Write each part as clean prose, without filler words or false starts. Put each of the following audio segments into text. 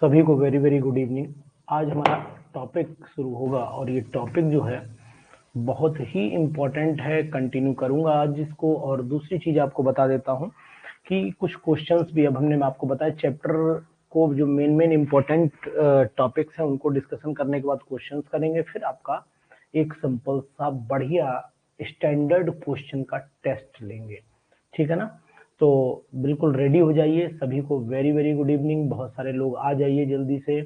सभी को very very good evening. आज हमारा टॉपिक शुरू होगा और ये टॉपिक जो है बहुत ही इम्पोर्टेंट है। कंटिन्यू करूंगा आज इसको। और दूसरी चीज आपको बता देता हूँ कि कुछ क्वेश्चंस भी अब हमने आपको बताया चैप्टर को, जो मेन मेन इम्पोर्टेंट टॉपिक्स हैं उनको डिस्कशन करने के बाद क्वेश्चंस करेंगे, फिर आपका एक सिंपल सा बढ़िया स्टैंडर्ड क्वेश्चन का टेस्ट लेंगे। ठीक है ना? तो बिल्कुल रेडी हो जाइए। सभी को वेरी वेरी गुड इवनिंग। बहुत सारे लोग आ जाइए जल्दी से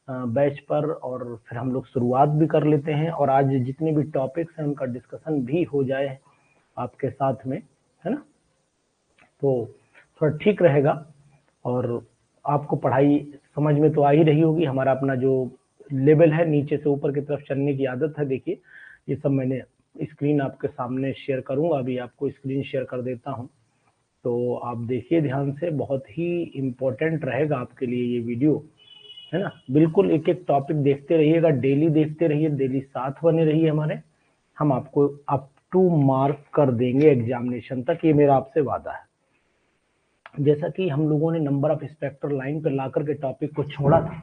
बैच पर, और फिर हम लोग शुरुआत भी कर लेते हैं। और आज जितने भी टॉपिक्स हैं उनका डिस्कशन भी हो जाए आपके साथ में, है ना? तो थोड़ा ठीक रहेगा। और आपको पढ़ाई समझ में तो आ ही रही होगी। हमारा अपना जो लेवल है, नीचे से ऊपर की तरफ चलने की आदत है। देखिए ये सब मैंने स्क्रीन आपके सामने शेयर करूंगा। अभी आपको स्क्रीन शेयर कर देता हूं, तो आप देखिए ध्यान से। बहुत ही इम्पोर्टेंट रहेगा आपके लिए ये वीडियो, है ना? बिल्कुल एक एक टॉपिक देखते रहिएगा, डेली देखते रहिए, डेली साथ बने रहिए हमारे। हम आपको अप टू मार्क कर देंगे एग्जामिनेशन तक, ये मेरा आपसे वादा है। जैसा कि हम लोगों ने नंबर ऑफ स्पेक्ट्रल लाइन पर ला करके टॉपिक को छोड़ा था,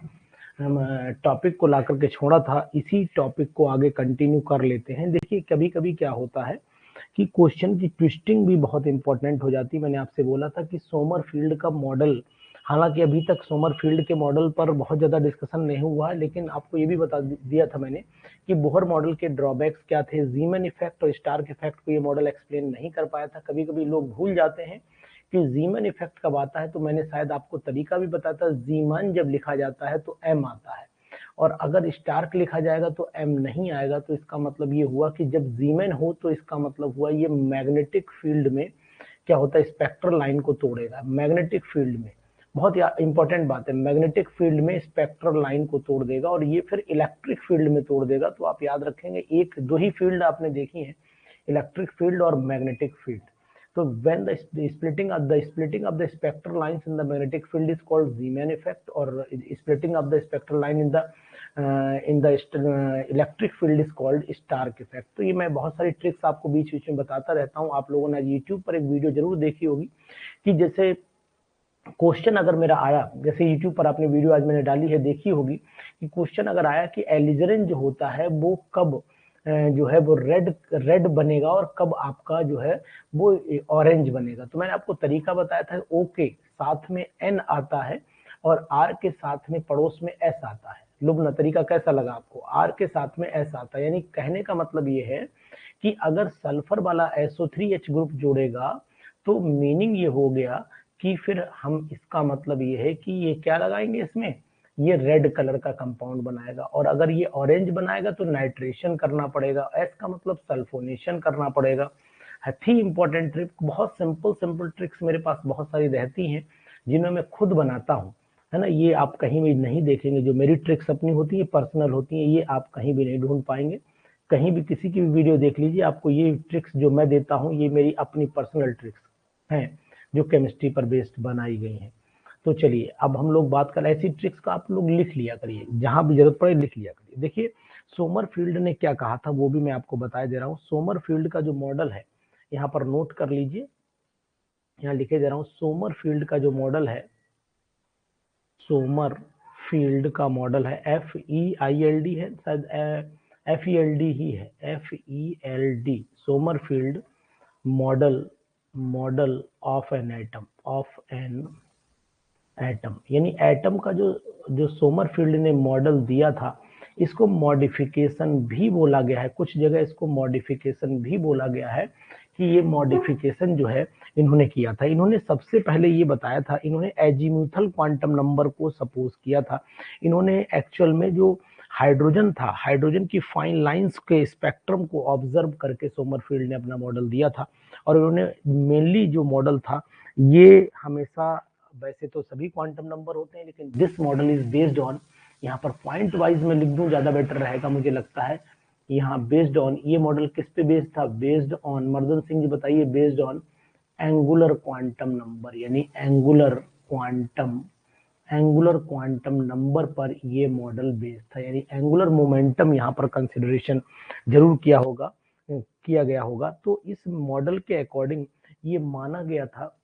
हम टॉपिक को ला करके छोड़ा था, इसी टॉपिक को आगे कंटिन्यू कर लेते हैं। देखिए कभी कभी क्या होता है कि क्वेश्चन की ट्विस्टिंग भी बहुत इंपॉर्टेंट हो जाती है। मैंने आपसे बोला था कि सोमरफील्ड का मॉडल, हालांकि अभी तक सोमरफील्ड के मॉडल पर बहुत ज्यादा डिस्कशन नहीं हुआ है, लेकिन आपको ये भी बता दिया था मैंने कि बोहर मॉडल के ड्रॉबैक्स क्या थे। जीमन इफेक्ट और स्टार्क इफेक्ट को ये मॉडल एक्सप्लेन नहीं कर पाया था। कभी कभी लोग भूल जाते हैं कि जीमन इफेक्ट कब आता है, तो मैंने शायद आपको तरीका भी बताया था। जीमन जब लिखा जाता है तो एम आता है, और अगर स्टार्क लिखा जाएगा तो एम नहीं आएगा। तो इसका मतलब ये हुआ कि जब जीमेन हो तो इसका मतलब हुआ ये मैग्नेटिक फील्ड में क्या होता है, स्पेक्ट्रल लाइन को तोड़ेगा। मैग्नेटिक फील्ड में, बहुत इंपॉर्टेंट बात है, मैग्नेटिक फील्ड में स्पेक्ट्रल लाइन को तोड़ देगा, और ये फिर इलेक्ट्रिक फील्ड में तोड़ देगा। तो आप याद रखेंगे, एक दो ही फील्ड आपने देखी है, इलेक्ट्रिक फील्ड और magnetic field. So when the splitting of the spectral lines in the magnetic field is called Zeeman effect, or splitting of the spectral line in the electric field is called Stark effect। तो ये मैं बहुत सारी tricks आपको बीच बीच में बताता रहता हूँ। आप लोगों ने YouTube पर एक वीडियो जरूर देखी होगी कि जैसे क्वेश्चन अगर मेरा आया, जैसे YouTube पर आपने वीडियो आज मैंने डाली है, देखी होगी कि क्वेश्चन अगर आया कि एलिजरिन जो होता है वो कब जो है वो रेड बनेगा और कब आपका जो है वो ऑरेंज बनेगा। तो मैंने आपको तरीका बताया था। ओ के साथ में एन आता है और आर के साथ में पड़ोस में एस आता है। लुबना तरीका कैसा लगा आपको? आर के साथ में एस आता है, यानी कहने का मतलब ये है कि अगर सल्फर वाला SO3H ग्रुप जोड़ेगा तो मीनिंग ये हो गया कि फिर हम, इसका मतलब ये है कि ये क्या लगाएंगे इसमें, ये रेड कलर का कंपाउंड बनाएगा। और अगर ये ऑरेंज बनाएगा तो नाइट्रेशन करना पड़ेगा। एस का मतलब सल्फोनेशन करना पड़ेगा। ही इंपॉर्टेंट ट्रिक। बहुत सिंपल सिंपल ट्रिक्स मेरे पास बहुत सारी रहती हैं जिन्हें मैं खुद बनाता हूँ, है ना? ये आप कहीं भी नहीं देखेंगे। जो मेरी ट्रिक्स अपनी होती है, पर्सनल होती है, ये आप कहीं भी नहीं ढूंढ पाएंगे। कहीं भी किसी की भी वीडियो देख लीजिए, आपको ये ट्रिक्स जो मैं देता हूँ ये मेरी अपनी पर्सनल ट्रिक्स हैं जो केमिस्ट्री पर बेस्ड बनाई गई हैं। तो चलिए अब हम लोग बात कर, ऐसी ट्रिक्स का आप लोग लिख लिया करिए, जहां भी जरूरत पड़े लिख लिया करिए। देखिए सोमरफील्ड ने क्या कहा था वो भी मैं आपको बता दे रहा हूँ। सोमरफील्ड का जो मॉडल है, यहाँ पर नोट कर लीजिए, यहाँ लिखे दे रहा हूँ। सोमरफील्ड का जो मॉडल है, सोमरफील्ड का मॉडल है, FEILD है शायद, FELD ही है, FELD। Sommerfeld model, model of an atom, of an atom, यानी एटम का जो जो सोमरफील्ड ने मॉडल दिया था, इसको मॉडिफिकेशन भी बोला गया है। कुछ जगह इसको मॉडिफिकेशन भी बोला गया है कि ये मॉडिफिकेशन जो है इन्होंने किया था। इन्होंने सबसे पहले ये बताया था, इन्होंने एजीमुथल क्वांटम नंबर को सपोज किया था। इन्होंने एक्चुअल में जो हाइड्रोजन था, हाइड्रोजन की फाइन लाइंस के स्पेक्ट्रम को ऑब्जर्व करके सोमरफील्ड ने अपना मॉडल दिया था। और उन्होंने मेनली जो मॉडल था, ये हमेशा, वैसे तो सभी क्वांटम नंबर होते हैं, लेकिन this model is based on, यहाँ पर पॉइंट वाइज में लिख दूं ज्यादा बेटर रहेगा मुझे लगता है। यहाँ बेस्ड ऑन, ये मॉडल किस पे बेस्ड था? बेस्ड ऑन, मर्दन सिंह जी बताइए, based on angular quantum number, यानी एंगुलर क्वांटम नंबर पर ये मॉडल बेस्ड था। यानी एंगुलर मोमेंटम यहाँ पर कंसिडरेशन जरूर किया गया होगा। तो इस मॉडल के अकॉर्डिंग ये माना गया था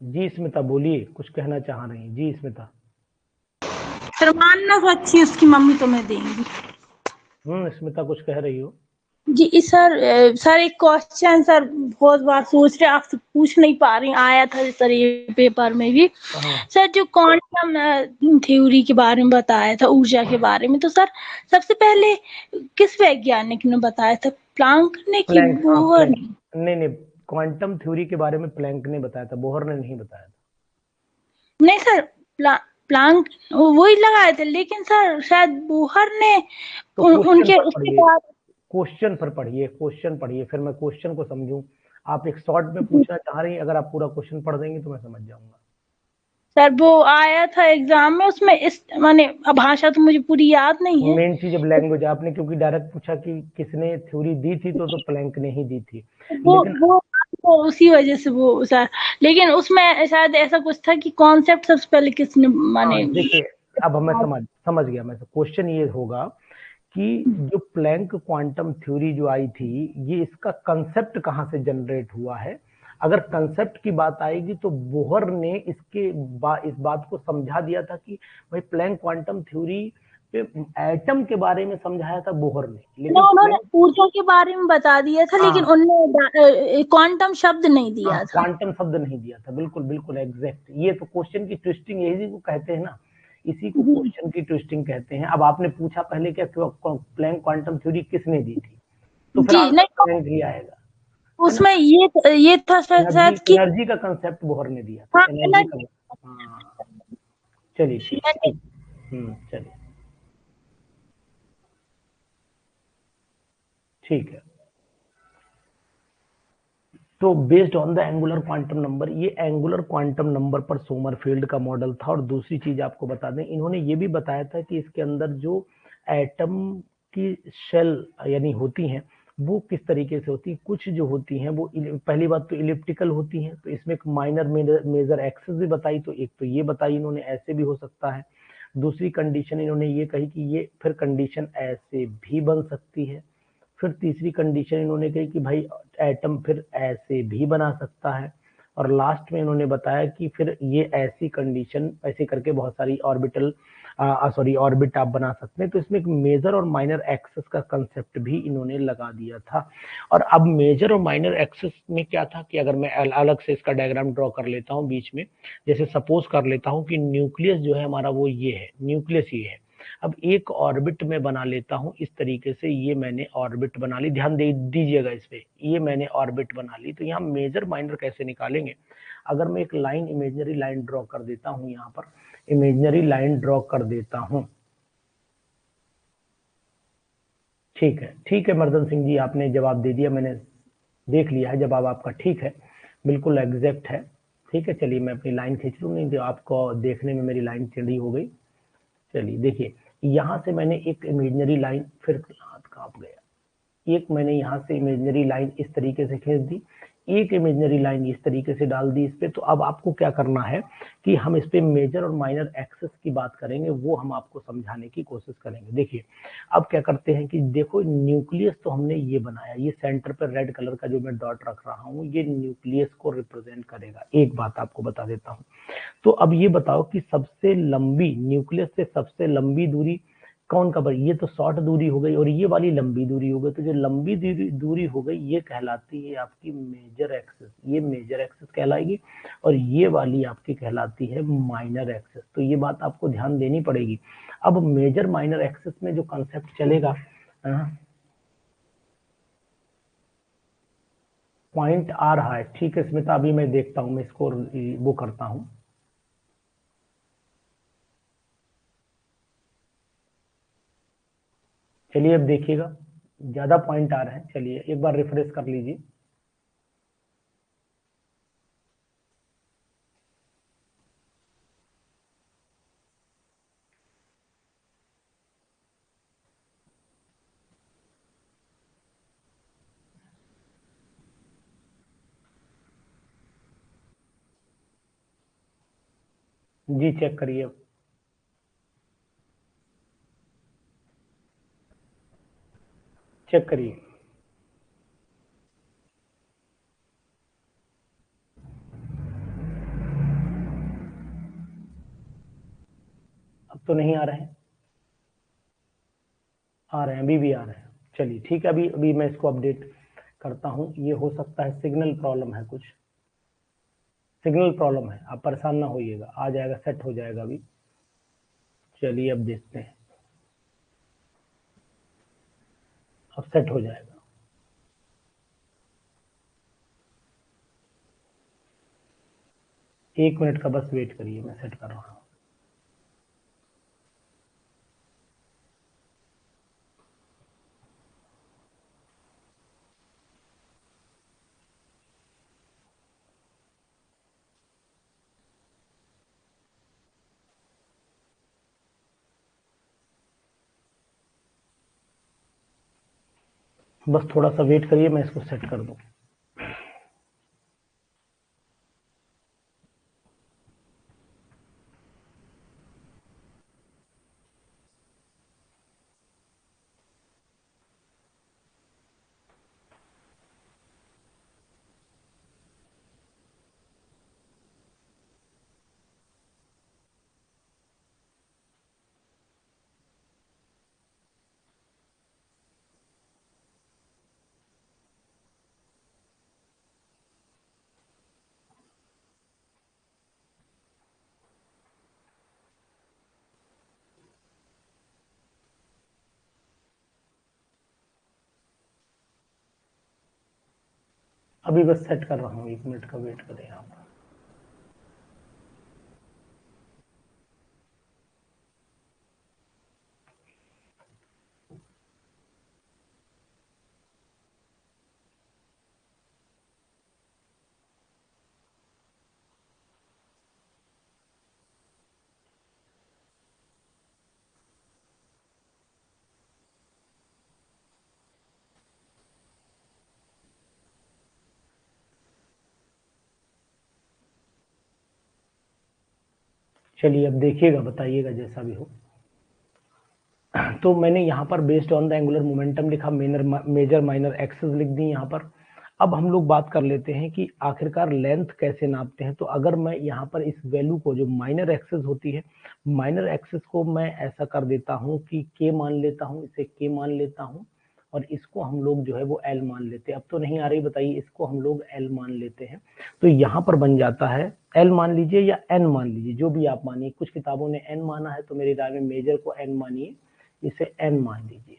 जी स्मिता बोलिए, कुछ कहना चाह रही हैं जी स्मिता। सर मानना तो अच्छी उसकी मम्मी तो मैं देंगी। स्मिता कुछ कह रही हो। जी सर, सर एक क्वेश्चन सर बहुत बार सोच रहे आपसे पूछ नहीं पा रही, आया था सर ये पेपर में भी। हाँ सर जो क्वांटम थ्योरी के बारे में बताया था, ऊर्जा के बारे में, तो सर सबसे पहले किस वैज्ञानिक ने बताया था, प्लांक ने कि प्लैंक, हाँ बोहर प्लैंक। ने? नहीं नहीं, क्वांटम थ्योरी के बारे में प्लैंक ने बताया था, बोहर ने नहीं बताया था। नहीं सर, प्लांक वही लगाए थे, लेकिन सर शायद बोहर ने तो क्वेश्चन उनके पर उसके पढ़िए, बाद। क्वेश्चन पर पढ़िए, क्वेश्चन पढ़िए, फिर मैं क्वेश्चन को समझूं। आप एक शॉर्ट में पूछना चाह रही हैं, अगर आप पूरा क्वेश्चन पढ़ देंगे तो मैं समझ जाऊंगा। सर वो आया था एग्जाम में, उसमें इस माने भाषा तो मुझे पूरी याद नहीं है। मेन चीज अब लैंग्वेज, आपने क्योंकि डायरेक्ट पूछा कि किसने थ्योरी दी थी, तो प्लैंक ने ही दी थी। वो लेकिन वो वो उसी वजह से वो सर, लेकिन उसमें शायद ऐसा कुछ था कि कॉन्सेप्ट सबसे पहले किसने माने। देखिए, अब मैं समझ समझ गया। मैं क्वेश्चन ये होगा कि जो प्लैंक क्वांटम थ्योरी जो आई थी, ये इसका कंसेप्ट कहाँ से जनरेट हुआ है। अगर कंसेप्ट की बात आएगी तो बोहर ने इस बात को समझा दिया था कि भाई प्लैंक क्वांटम थ्योरी पे एटम के बारे में समझाया था बोहर ने, लेकिन उन्होंने प्लैंक, ऊर्जा के बारे में बता दिया था, लेकिन हाँ उनने क्वांटम शब्द नहीं हाँ, दिया था। क्वांटम शब्द नहीं दिया था, बिल्कुल बिल्कुल एग्जैक्ट। ये तो क्वेश्चन की ट्विस्टिंग इसी को कहते हैं ना, इसी को जी क्वेश्चन की ट्विस्टिंग कहते हैं। अब आपने पूछा पहले क्या प्लैंक क्वांटम थ्योरी किसने दी थी, तो फिर जी आंसर नहीं, प्लैंक ही आएगा, है ना। उसमें ये था एनर्जी, शायद कि एनर्जी का कंसेप्ट बोहर ने दिया था, हाँ एनर्जी का। हाँ, चलिए ठीक एनर्जी। ठीक। चलिए ठीक है। तो based on the angular quantum number, ये एंगुलर क्वांटम नंबर पर सोमरफेल्ड का मॉडल था। और दूसरी चीज आपको बता दें, इन्होंने ये भी बताया था कि इसके अंदर जो एटम की शेल यानी होती हैं, वो किस तरीके से होती है। कुछ जो होती हैं वो पहली बात तो इलिप्टिकल होती हैं, तो इसमें एक माइनर मेजर एक्सेस भी बताई। तो एक तो ये बताई इन्होंने, ऐसे भी हो सकता है। दूसरी कंडीशन इन्होंने ये कही कि ये फिर कंडीशन ऐसे भी बन सकती है। फिर तीसरी कंडीशन इन्होंने कही कि भाई एटम फिर ऐसे भी बना सकता है। और लास्ट में इन्होंने बताया कि फिर ये ऐसी कंडीशन ऐसे करके बहुत सारी ऑर्बिटल ऑर्बिट आप बना सकते हैं। तो इसमें एक मेजर और माइनर एक्सेस का कंसेप्ट भी इन्होंने लगा दिया था। और अब मेजर और माइनर एक्सेस में क्या था कि अगर मैं अलग से इसका डायग्राम ड्रॉ कर लेता हूँ बीच में, जैसे सपोज कर लेता हूँ कि न्यूक्लियस जो है हमारा वो ये है, न्यूक्लियस ये है। अब एक ऑर्बिट में बना लेता हूं इस तरीके से, ये मैंने ऑर्बिट बना ली, ध्यान दे दीजिएगा इस पे, ये मैंने ऑर्बिट बना ली। तो यहाँ मेजर माइनर कैसे निकालेंगे। अगर मैं एक लाइन, इमेजिनरी लाइन ड्रॉ कर देता हूं, यहाँ पर इमेजिनरी लाइन ड्रॉ कर देता हूं। ठीक है, ठीक है मर्दन सिंह जी, आपने जवाब दे दिया, मैंने देख लिया है जवाब आपका, ठीक है, बिल्कुल एग्जैक्ट है। ठीक है, चलिए मैं अपनी लाइन खींच लूँ, नहीं तो आपको देखने में मेरी लाइन टेढ़ी हो गई। चलिए देखिए, यहाँ से मैंने एक इमेजिनरी लाइन, फिर हाथ कांप गया, एक मैंने यहाँ से इमेजिनरी लाइन इस तरीके से खींच दी, एक इमेजिनरी लाइन इस तरीके से डाल दी इस पे। तो अब आपको क्या करना है कि हम इस पे मेजर और माइनर एक्सेस की बात करेंगे, वो हम आपको समझाने की कोशिश करेंगे। देखिए, अब क्या करते हैं कि देखो, न्यूक्लियस तो हमने ये बनाया, ये सेंटर पर रेड कलर का जो मैं डॉट रख रहा हूँ, ये न्यूक्लियस को रिप्रेजेंट करेगा। एक बात आपको बता देता हूँ, तो अब ये बताओ कि सबसे लंबी, न्यूक्लियस से सबसे लंबी दूरी कौन का, ये तो शॉर्ट दूरी हो गई और ये वाली लंबी दूरी हो गई। तो जो लंबी दूरी हो गई ये कहलाती है आपकी मेजर एक्सिस, ये मेजर एक्सिस कहलाएगी। और ये वाली आपकी कहलाती है माइनर एक्सिस। तो ये बात आपको ध्यान देनी पड़ेगी। अब मेजर माइनर एक्सिस में जो कंसेप्ट चलेगा, पॉइंट आ रहा है, ठीक है स्मिता, अभी मैं देखता हूँ, मैं इसको वो करता हूँ। चलिए अब देखिएगा, ज्यादा पॉइंट आ रहे हैं। चलिए एक बार रिफ्रेश कर लीजिए। जी चेक करिए, चेक करिए। अब तो नहीं आ रहे हैं? आ रहे हैं, अभी भी आ रहे हैं। चलिए ठीक है, अभी मैं इसको अपडेट करता हूँ। ये हो सकता है सिग्नल प्रॉब्लम है, कुछ सिग्नल प्रॉब्लम है, आप परेशान ना होइएगा, आ जाएगा, सेट हो जाएगा अभी। चलिए अब देखते हैं, अब सेट हो जाएगा। एक मिनट का बस वेट करिए, मैं सेट कर रहा हूँ। बस थोड़ा सा वेट करिए, मैं इसको सेट कर दूं। अभी बस सेट कर रहा हूँ, एक मिनट का वेट करें आप। चलिए अब देखिएगा, बताइएगा जैसा भी हो। तो मैंने यहाँ पर based on the angular momentum लिखा, मेजर माइनर एक्सेस लिख दी यहाँ पर। अब हम लोग बात कर लेते हैं कि आखिरकार लेंथ कैसे नापते हैं। तो अगर मैं यहाँ पर इस वैल्यू को, जो माइनर एक्सेस होती है, माइनर एक्सेस को मैं ऐसा कर देता हूँ कि k मान लेता हूँ, इसे k मान लेता हूँ, और इसको हम लोग जो है वो l मान लेते हैं। अब तो नहीं आ रही, बताइए, इसको हम लोग l मान लेते हैं। तो यहाँ पर बन जाता है l मान लीजिए या n मान लीजिए, जो भी आप मानिए। कुछ किताबों ने n माना है, तो मेरी राय में मेजर को n मानिए, इसे n मान लीजिए।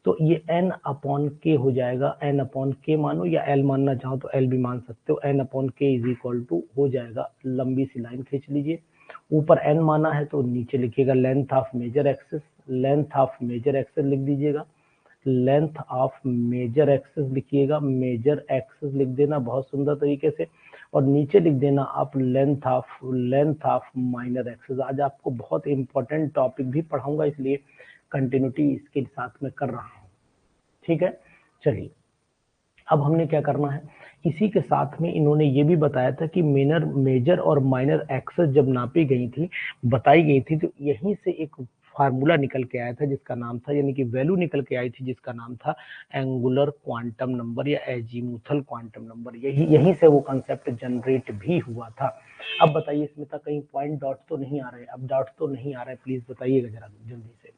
तो ये n अपॉन k हो जाएगा, n अपॉन k मानो, या l मानना चाहो तो l भी मान सकते हो। n upon k is equal to हो जाएगा, लंबी सी लाइन खींच लीजिए, ऊपर n माना है तो नीचे लिखिएगा length of major axis, length of major axis लिख दीजिएगा, लेंथ ऑफ मेजर एक्सिस लिखिएगा, मेजर एक्सिस लिख देना बहुत सुंदर तरीके से, और नीचे लिख देना आप लेंथ ऑफ माइनर एक्सिस। आज आपको बहुत इंपॉर्टेंट टॉपिक भी पढ़ाऊंगा, इसलिए कंटिन्यूटी इसके साथ में कर रहा हूँ, ठीक है। चलिए अब हमने क्या करना है, इसी के साथ में इन्होंने ये भी बताया था कि मेजर और माइनर एक्सेस जब नापी गई थी, बताई गई थी, तो यहीं से एक फार्मूला निकल के आया था जिसका नाम था, यानी कि वैल्यू निकल के आई थी जिसका नाम था एंगुलर क्वांटम नंबर या एजीमुथल क्वांटम नंबर। यहीं से वो कंसेप्ट जनरेट भी हुआ था। अब बताइए, इसमें तक कहीं पॉइंट डॉट तो नहीं आ रहे? अब डॉट तो नहीं आ रहे, प्लीज बताइएगा जरा जल्दी से।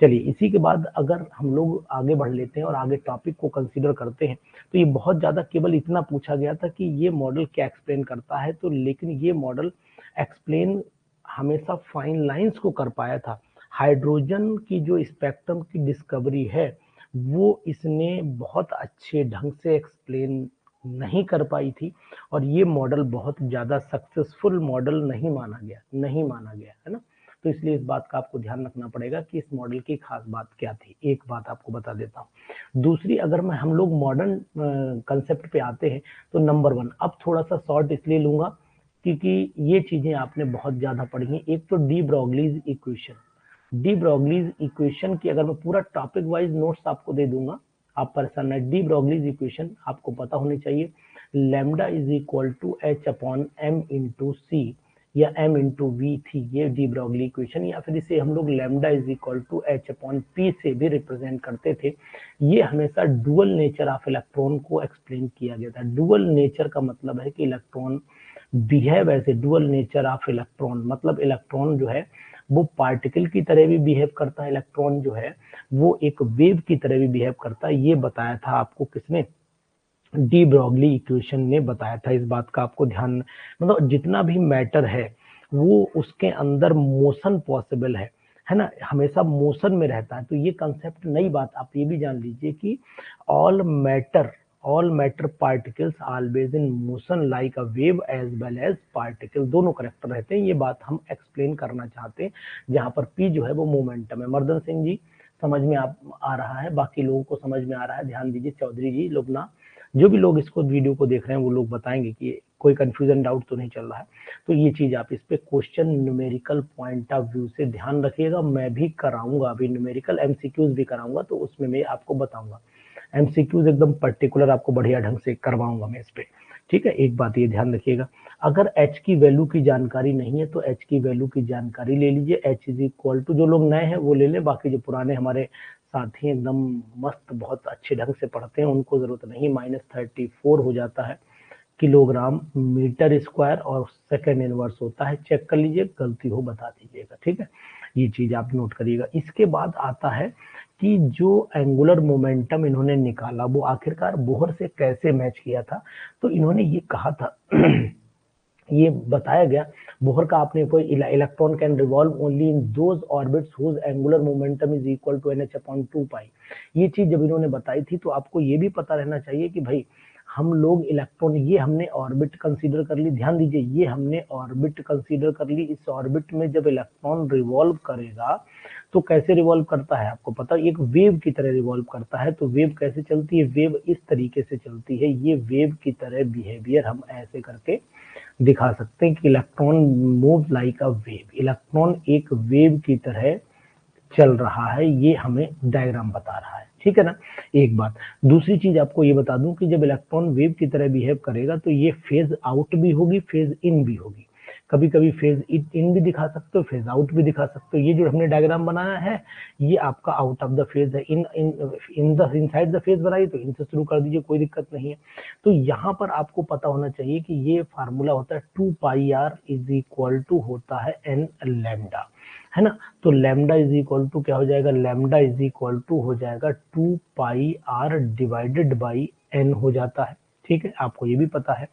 चलिए इसी के बाद अगर हम लोग आगे बढ़ लेते हैं और आगे टॉपिक को कंसीडर करते हैं, तो ये बहुत ज्यादा केवल इतना पूछा गया था कि ये मॉडल क्या एक्सप्लेन करता है। तो लेकिन ये मॉडल एक्सप्लेन हमेशा फाइन लाइंस को कर पाया था। हाइड्रोजन की जो स्पेक्ट्रम की डिस्कवरी है, वो इसने बहुत अच्छे ढंग से एक्सप्लेन नहीं कर पाई थी, और ये मॉडल बहुत ज्यादा सक्सेसफुल मॉडल नहीं माना गया है ना। तो इसलिए इस बात का आपको ध्यान रखना पड़ेगा कि इस मॉडल की खास बात क्या थी। एक बात आपको बता देता हूँ। दूसरी, अगर हम लोग मॉडर्न कंसेप्ट पे आते हैं, तो नंबर 1, अब थोड़ा सा शॉर्ट इसलिए लूंगा क्योंकि ये चीजें आपने बहुत ज्यादा पढ़ी हैं। एक तो D Broglie's equation, D Broglie's equation की अगर मैं पूरा टॉपिक वाइज नोट्स आपको दे दूंगा, आप परेशान ना। डी ब्रोगलीज इक्वेशन आपको पता होनी चाहिए, lambda is equal to H upon m into c या m इंटू वी थी, ये डी ब्रोगली इक्वेशन, या फिर इसे हम लोग lambda is equal to H upon P से भी रिप्रेजेंट करते थे। ये हमेशा डुअल नेचर ऑफ इलेक्ट्रॉन को एक्सप्लेन किया गया था। डुअल नेचर का मतलब है कि electron behave as a dual nature of electron, मतलब इलेक्ट्रॉन जो है वो पार्टिकल की तरह भी बिहेव करता है, इलेक्ट्रॉन जो है वो एक वेव की तरह भी बिहेव करता है। ये बताया था आपको किसने, डी ब्रॉगली इक्वेशन ने बताया था। इस बात का आपको ध्यान, मतलब जितना भी मैटर है वो उसके अंदर मोशन पॉसिबल है ना, हमेशा मोशन में रहता है। तो ये कंसेप्ट नई बात, आप ये भी जान लीजिए कि all matter particles always in motion like a wave as well as particle, दोनों करेक्ट रहते हैं। ये बात हम एक्सप्लेन करना चाहते हैं, जहां पर पी जो है वो मोमेंटम है। मर्दन सिंह जी समझ में आ रहा है, बाकी लोगों को समझ में आ रहा है, ध्यान दीजिए। चौधरी जी, लोगना, जो भी लोग इसको वीडियो को देख रहे हैं वो लोग बताएंगे कि कोई कंफ्यूजन डाउट तो नहीं चल रहा है। तो ये चीज आप इस पे question numerical point of view से ध्यान रखिएगा। मैं भी कराऊंगा अभी न्यूमेरिकल एमसीक्यूज भी कराऊंगा, तो उसमें मैं आपको बताऊंगा एमसीक्यूज एकदम पर्टिकुलर, आपको बढ़िया ढंग से करवाऊंगा मैं इस पे। ठीक है, एक बात ये ध्यान रखिएगा, अगर एच की वैल्यू की जानकारी नहीं है तो एच की वैल्यू की जानकारी ले लीजिए। एच इज इक्वल टू, जो लोग नए हैं वो ले लें, बाकी जो पुराने हमारे साथी एकदम मस्त बहुत अच्छे ढंग से पढ़ते हैं उनको जरूरत नहीं। -34 हो जाता है किलोग्राम मीटर स्क्वायर और सेकेंड इनवर्स होता है। चेक कर लीजिए, गलती हो बता दीजिएगा। ठीक है, ये चीज आप नोट करिएगा। इसके बाद आता है कि जो एंगुलर मोमेंटम इन्होंने निकाला वो आखिरकार बोहर से कैसे मैच किया था। तो इन्होंने ये कहा था ये बताया गया बोहर का, आपने कोई electron can revolve only in those orbits whose angular momentum is equal to NH/2 pi. ये चीज जब इन्होंने बताई थी तो आपको ये भी पता रहना चाहिए कि भाई हम लोग इलेक्ट्रॉन, ये हमने ऑर्बिट कंसीडर कर ली, ध्यान दीजिए, ये हमने ऑर्बिट कंसीडर कर ली। इस ऑर्बिट में जब इलेक्ट्रॉन रिवॉल्व करेगा तो कैसे रिवॉल्व करता है आपको पता, एक वेव की तरह रिवॉल्व करता है। तो वेव कैसे चलती है, वेव इस तरीके से चलती है, ये वेव की तरह बिहेवियर हम ऐसे करके दिखा सकते हैं कि electron move like a wave, electron एक वेव की तरह चल रहा है, ये हमें डायग्राम बता रहा है। ठीक है ना, एक बात। दूसरी चीज आपको ये बता दूं कि जब इलेक्ट्रॉन वेव की तरह बिहेव करेगा तो ये फेज आउट भी होगी, फेज इन भी होगी। कभी कभी फेज इन भी दिखा सकते हो, फेज आउट भी दिखा सकते हो। ये जो हमने डायग्राम बनाया है ये आपका आउट ऑफ द फेज है। इनसाइड द फेज बनाइए तो इनसे शुरू कर दीजिए, कोई दिक्कत नहीं है। तो यहाँ पर आपको पता होना चाहिए कि ये फार्मूला होता है 2πr इज इक्वल टू होता है n लैम्डा, है ना। तो लैम्डा इज इक्वल टू क्या हो जाएगा, लैम्डा इज इक्वल टू हो जाएगा 2πr डिवाइडेड बाई n हो जाता है। ठीक है, आपको ये भी पता है।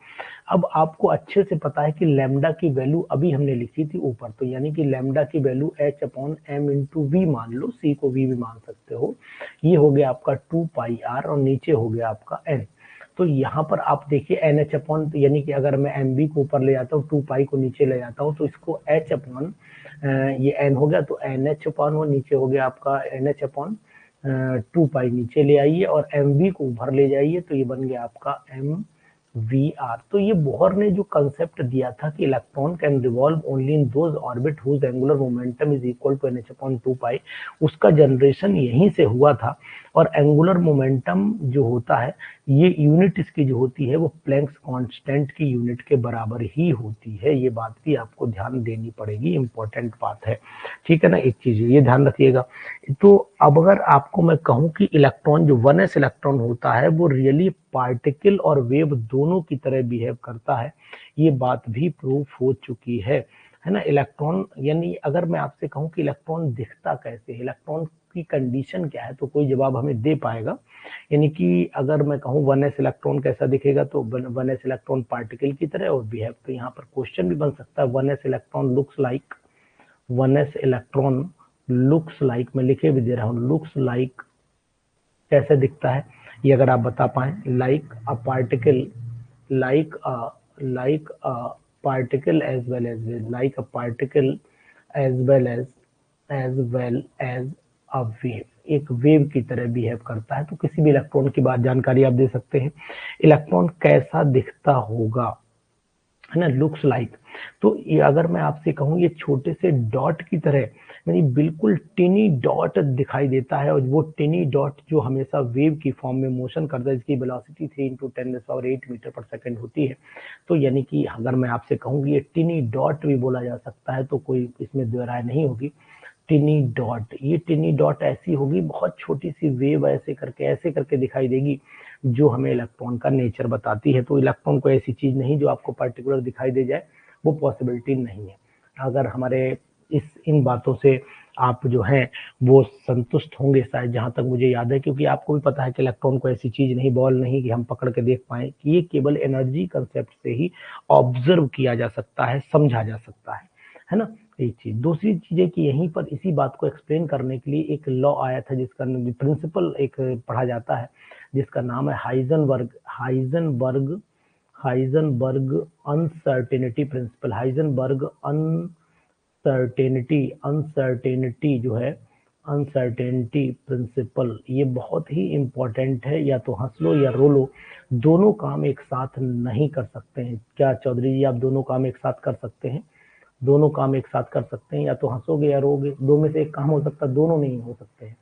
अब आपको अच्छे से पता है कि लैम्डा की वैल्यू अभी हमने लिखी थी ऊपर, तो यानी कि लैम्डा की वैल्यू h/m इंटू वी मान लो, c को v भी मान सकते हो। ये हो गया आपका 2πr और नीचे हो गया आपका n। तो यहाँ पर आप देखिए NH अपॉन, यानी कि अगर मैं MB को ऊपर ले जाता हूँ, 2π को नीचे ले जाता हूँ, तो इसको H अपॉन ये n हो गया, तो NH अपॉन वो नीचे हो गया आपका NH अपॉन 2π नीचे ले आइए और MV को ऊपर ले जाइए, तो ये बन गया आपका MVR। तो ये बोहर ने जो कंसेप्ट दिया था कि electron can revolve only in those orbit whose angular momentum is equal to NH/2π, उसका जनरेशन यहीं से हुआ था। और एंगुलर मोमेंटम जो होता है, ये यूनिट इसकी जो होती है वो प्लैंक्स कांस्टेंट की यूनिट के बराबर ही होती है। ये बात भी आपको ध्यान देनी पड़ेगी, इंपॉर्टेंट बात है। ठीक है ना, एक चीज ये ध्यान रखिएगा। तो अब अगर आपको मैं कहूं कि इलेक्ट्रॉन जो 1s इलेक्ट्रॉन होता है वो रियली पार्टिकल और वेव दोनों की तरह बिहेव करता है, ये बात भी प्रूफ हो चुकी है ना। इलेक्ट्रॉन, यानी अगर मैं आपसे कहूं कि इलेक्ट्रॉन दिखता कैसे है, इलेक्ट्रॉन की कंडीशन क्या है, तो कोई जवाब हमें दे पाएगा। यानी कि अगर मैं कहूँ 1s इलेक्ट्रॉन कैसा दिखेगा, तो 1s इलेक्ट्रॉन पार्टिकल की तरह और बिहेव, तो यहाँ पर क्वेश्चन भी बन सकता है 1s electron looks like, 1s electron looks like, मैं लिखे भी दे रहा हूँ, लुक्स लाइक कैसे दिखता है ये अगर आप बता पाए, like a particle, like a particle as well as, like a particle as well as a wave, एक वेव की तरह बिहेव करता है। तो किसी भी इलेक्ट्रॉन की बात जानकारी आप दे सकते हैं, इलेक्ट्रॉन कैसा दिखता होगा, है ना, लुक्स लाइक। तो ये अगर मैं आपसे कहूँ ये छोटे से डॉट की तरह, यानी बिल्कुल टिनी डॉट दिखाई देता है, और वो टिनी डॉट जो हमेशा वेव की फॉर्म में मोशन करता है, जिसकी वेलोसिटी 3 × 10⁸ मीटर पर सेकंड होती है। तो यानी कि अगर मैं आपसे कहूँ ये टिनी डॉट भी बोला जा सकता है, तो कोई इसमें दो राय नहीं होगी। टिनी डॉट, ये टिनी डॉट ऐसी होगी, बहुत छोटी सी वेव ऐसे करके दिखाई देगी, जो हमें इलेक्ट्रॉन का नेचर बताती है। तो इलेक्ट्रॉन को ऐसी चीज नहीं जो आपको पर्टिकुलर दिखाई दे जाए, वो पॉसिबिलिटी नहीं है। अगर हमारे इन बातों से आप जो हैं वो संतुष्ट होंगे शायद, जहां तक मुझे याद है, क्योंकि आपको भी पता है कि इलेक्ट्रॉन को ऐसी चीज नहीं, बॉल नहीं कि हम पकड़ के देख पाए, कि ये केवल एनर्जी कंसेप्ट से ही ऑब्जर्व किया जा सकता है, समझा जा सकता है ना। एक चीज। दूसरी चीज है कि यहीं पर इसी बात को एक्सप्लेन करने के लिए एक लॉ आया था, जिसका प्रिंसिपल एक पढ़ा जाता है, जिसका नाम है Heisenberg uncertainty principle. Heisenberg uncertainty जो है, अनसर्टेनिटी प्रिंसिपल, ये बहुत ही इंपॉर्टेंट है। या तो हंस लो या रो लो, दोनों काम एक साथ नहीं कर सकते हैं। क्या चौधरी जी, आप दोनों काम एक साथ कर सकते हैं? दोनों काम एक साथ कर सकते हैं, या तो हंसोगे या रोगे, दो में से एक काम हो सकता है, दोनों नहीं हो सकते हैं,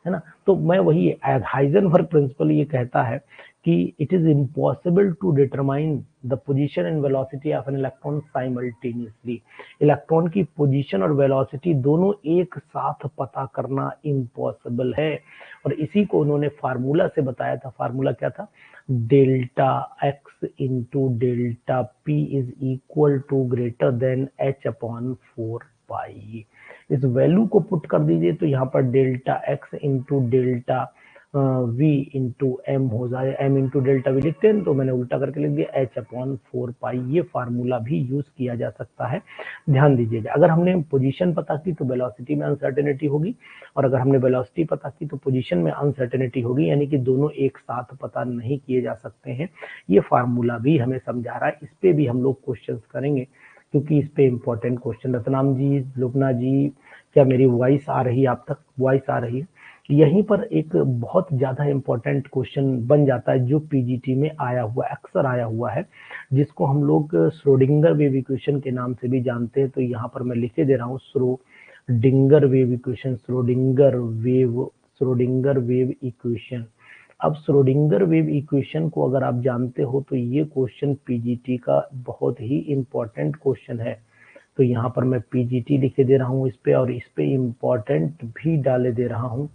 है ना। तो मैं वही, हाइजेनबर्ग प्रिंसिपल ये कहता है कि it is impossible to determine the position and velocity of an electron simultaneously. Electron की पोजीशन और वेलोसिटी दोनों एक साथ पता करना इम्पॉसिबल है। और इसी को उन्होंने फार्मूला से बताया था। फार्मूला क्या था? Delta X into delta P is equal to greater than H upon 4 pi. इस वैल्यू को पुट कर दीजिए तो यहाँ पर delta X into delta V into M हो जाए। एम इंटू डेल्टा वी लिखते हैं तो मैंने उल्टा करके लिख दिया एच अपॉन 4 पाई। ये फार्मूला भी यूज किया जा सकता है, ध्यान दीजिएगा। अगर हमने पोजीशन पता की तो वेलोसिटी में अनसर्टेनिटी होगी, और अगर हमने वेलोसिटी पता की तो पोजीशन में अनसर्टेनिटी होगी, यानी कि दोनों एक साथ पता नहीं किए जा सकते हैं। ये फार्मूला भी हमें समझा रहा है। इस पे भी हम लोग क्वेश्चंस करेंगे, क्योंकि इस पे इम्पोर्टेंट क्वेश्चन। रतनाम जी, लुबना जी, क्या मेरी वॉइस आ रही है आप तक? वॉइस आ रही है? यहीं पर एक बहुत ज्यादा इंपॉर्टेंट क्वेश्चन बन जाता है, जो पीजीटी में आया हुआ, अक्सर आया हुआ है, जिसको हम लोग श्रोडिंगर वेव इक्वेशन के नाम से भी जानते हैं। तो यहाँ पर मैं लिखे दे रहा हूँ Schrodinger wave equation, Schrodinger wave equation. अब श्रोडिंगर वेव इक्वेशन को अगर आप जानते हो तो ये क्वेश्चन पीजीटी का बहुत ही इंपॉर्टेंट क्वेश्चन है। तो यहाँ पर मैं पीजीटी लिखे दे रहा हूँ इस पे, और इस पे इम्पोर्टेंट भी डाले दे रहा हूँ,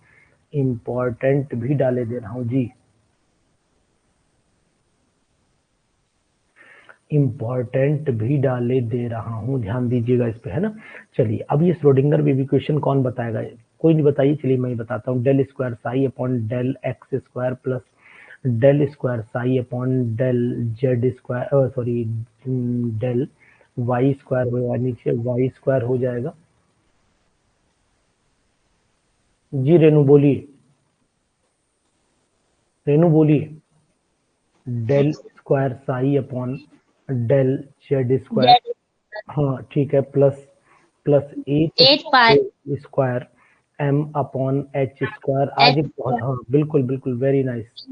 इम्पोर्टेंट भी डाले दे रहा हूँ जी, इम्पोर्टेंट भी डाले दे रहा हूँ, ध्यान दीजिएगा इस पे, है ना। चलिए, अब ये श्रोडिंगर वेव इक्वेशन कौन बताएगा? कोई नहीं बताइए, चलिए मैं ही बताता हूँ। Del square psi upon del X square plus del square psi upon del Z square, sorry, del Y square होगा, नीचे वाई स्क्वायर हो जाएगा। जी रेनू बोलिए, रेनू बोलिए। Del square psi upon del Z square, हाँ ठीक है, plus plus 8 square M upon H square. आज बहुत, हाँ बिल्कुल बिल्कुल, very nice.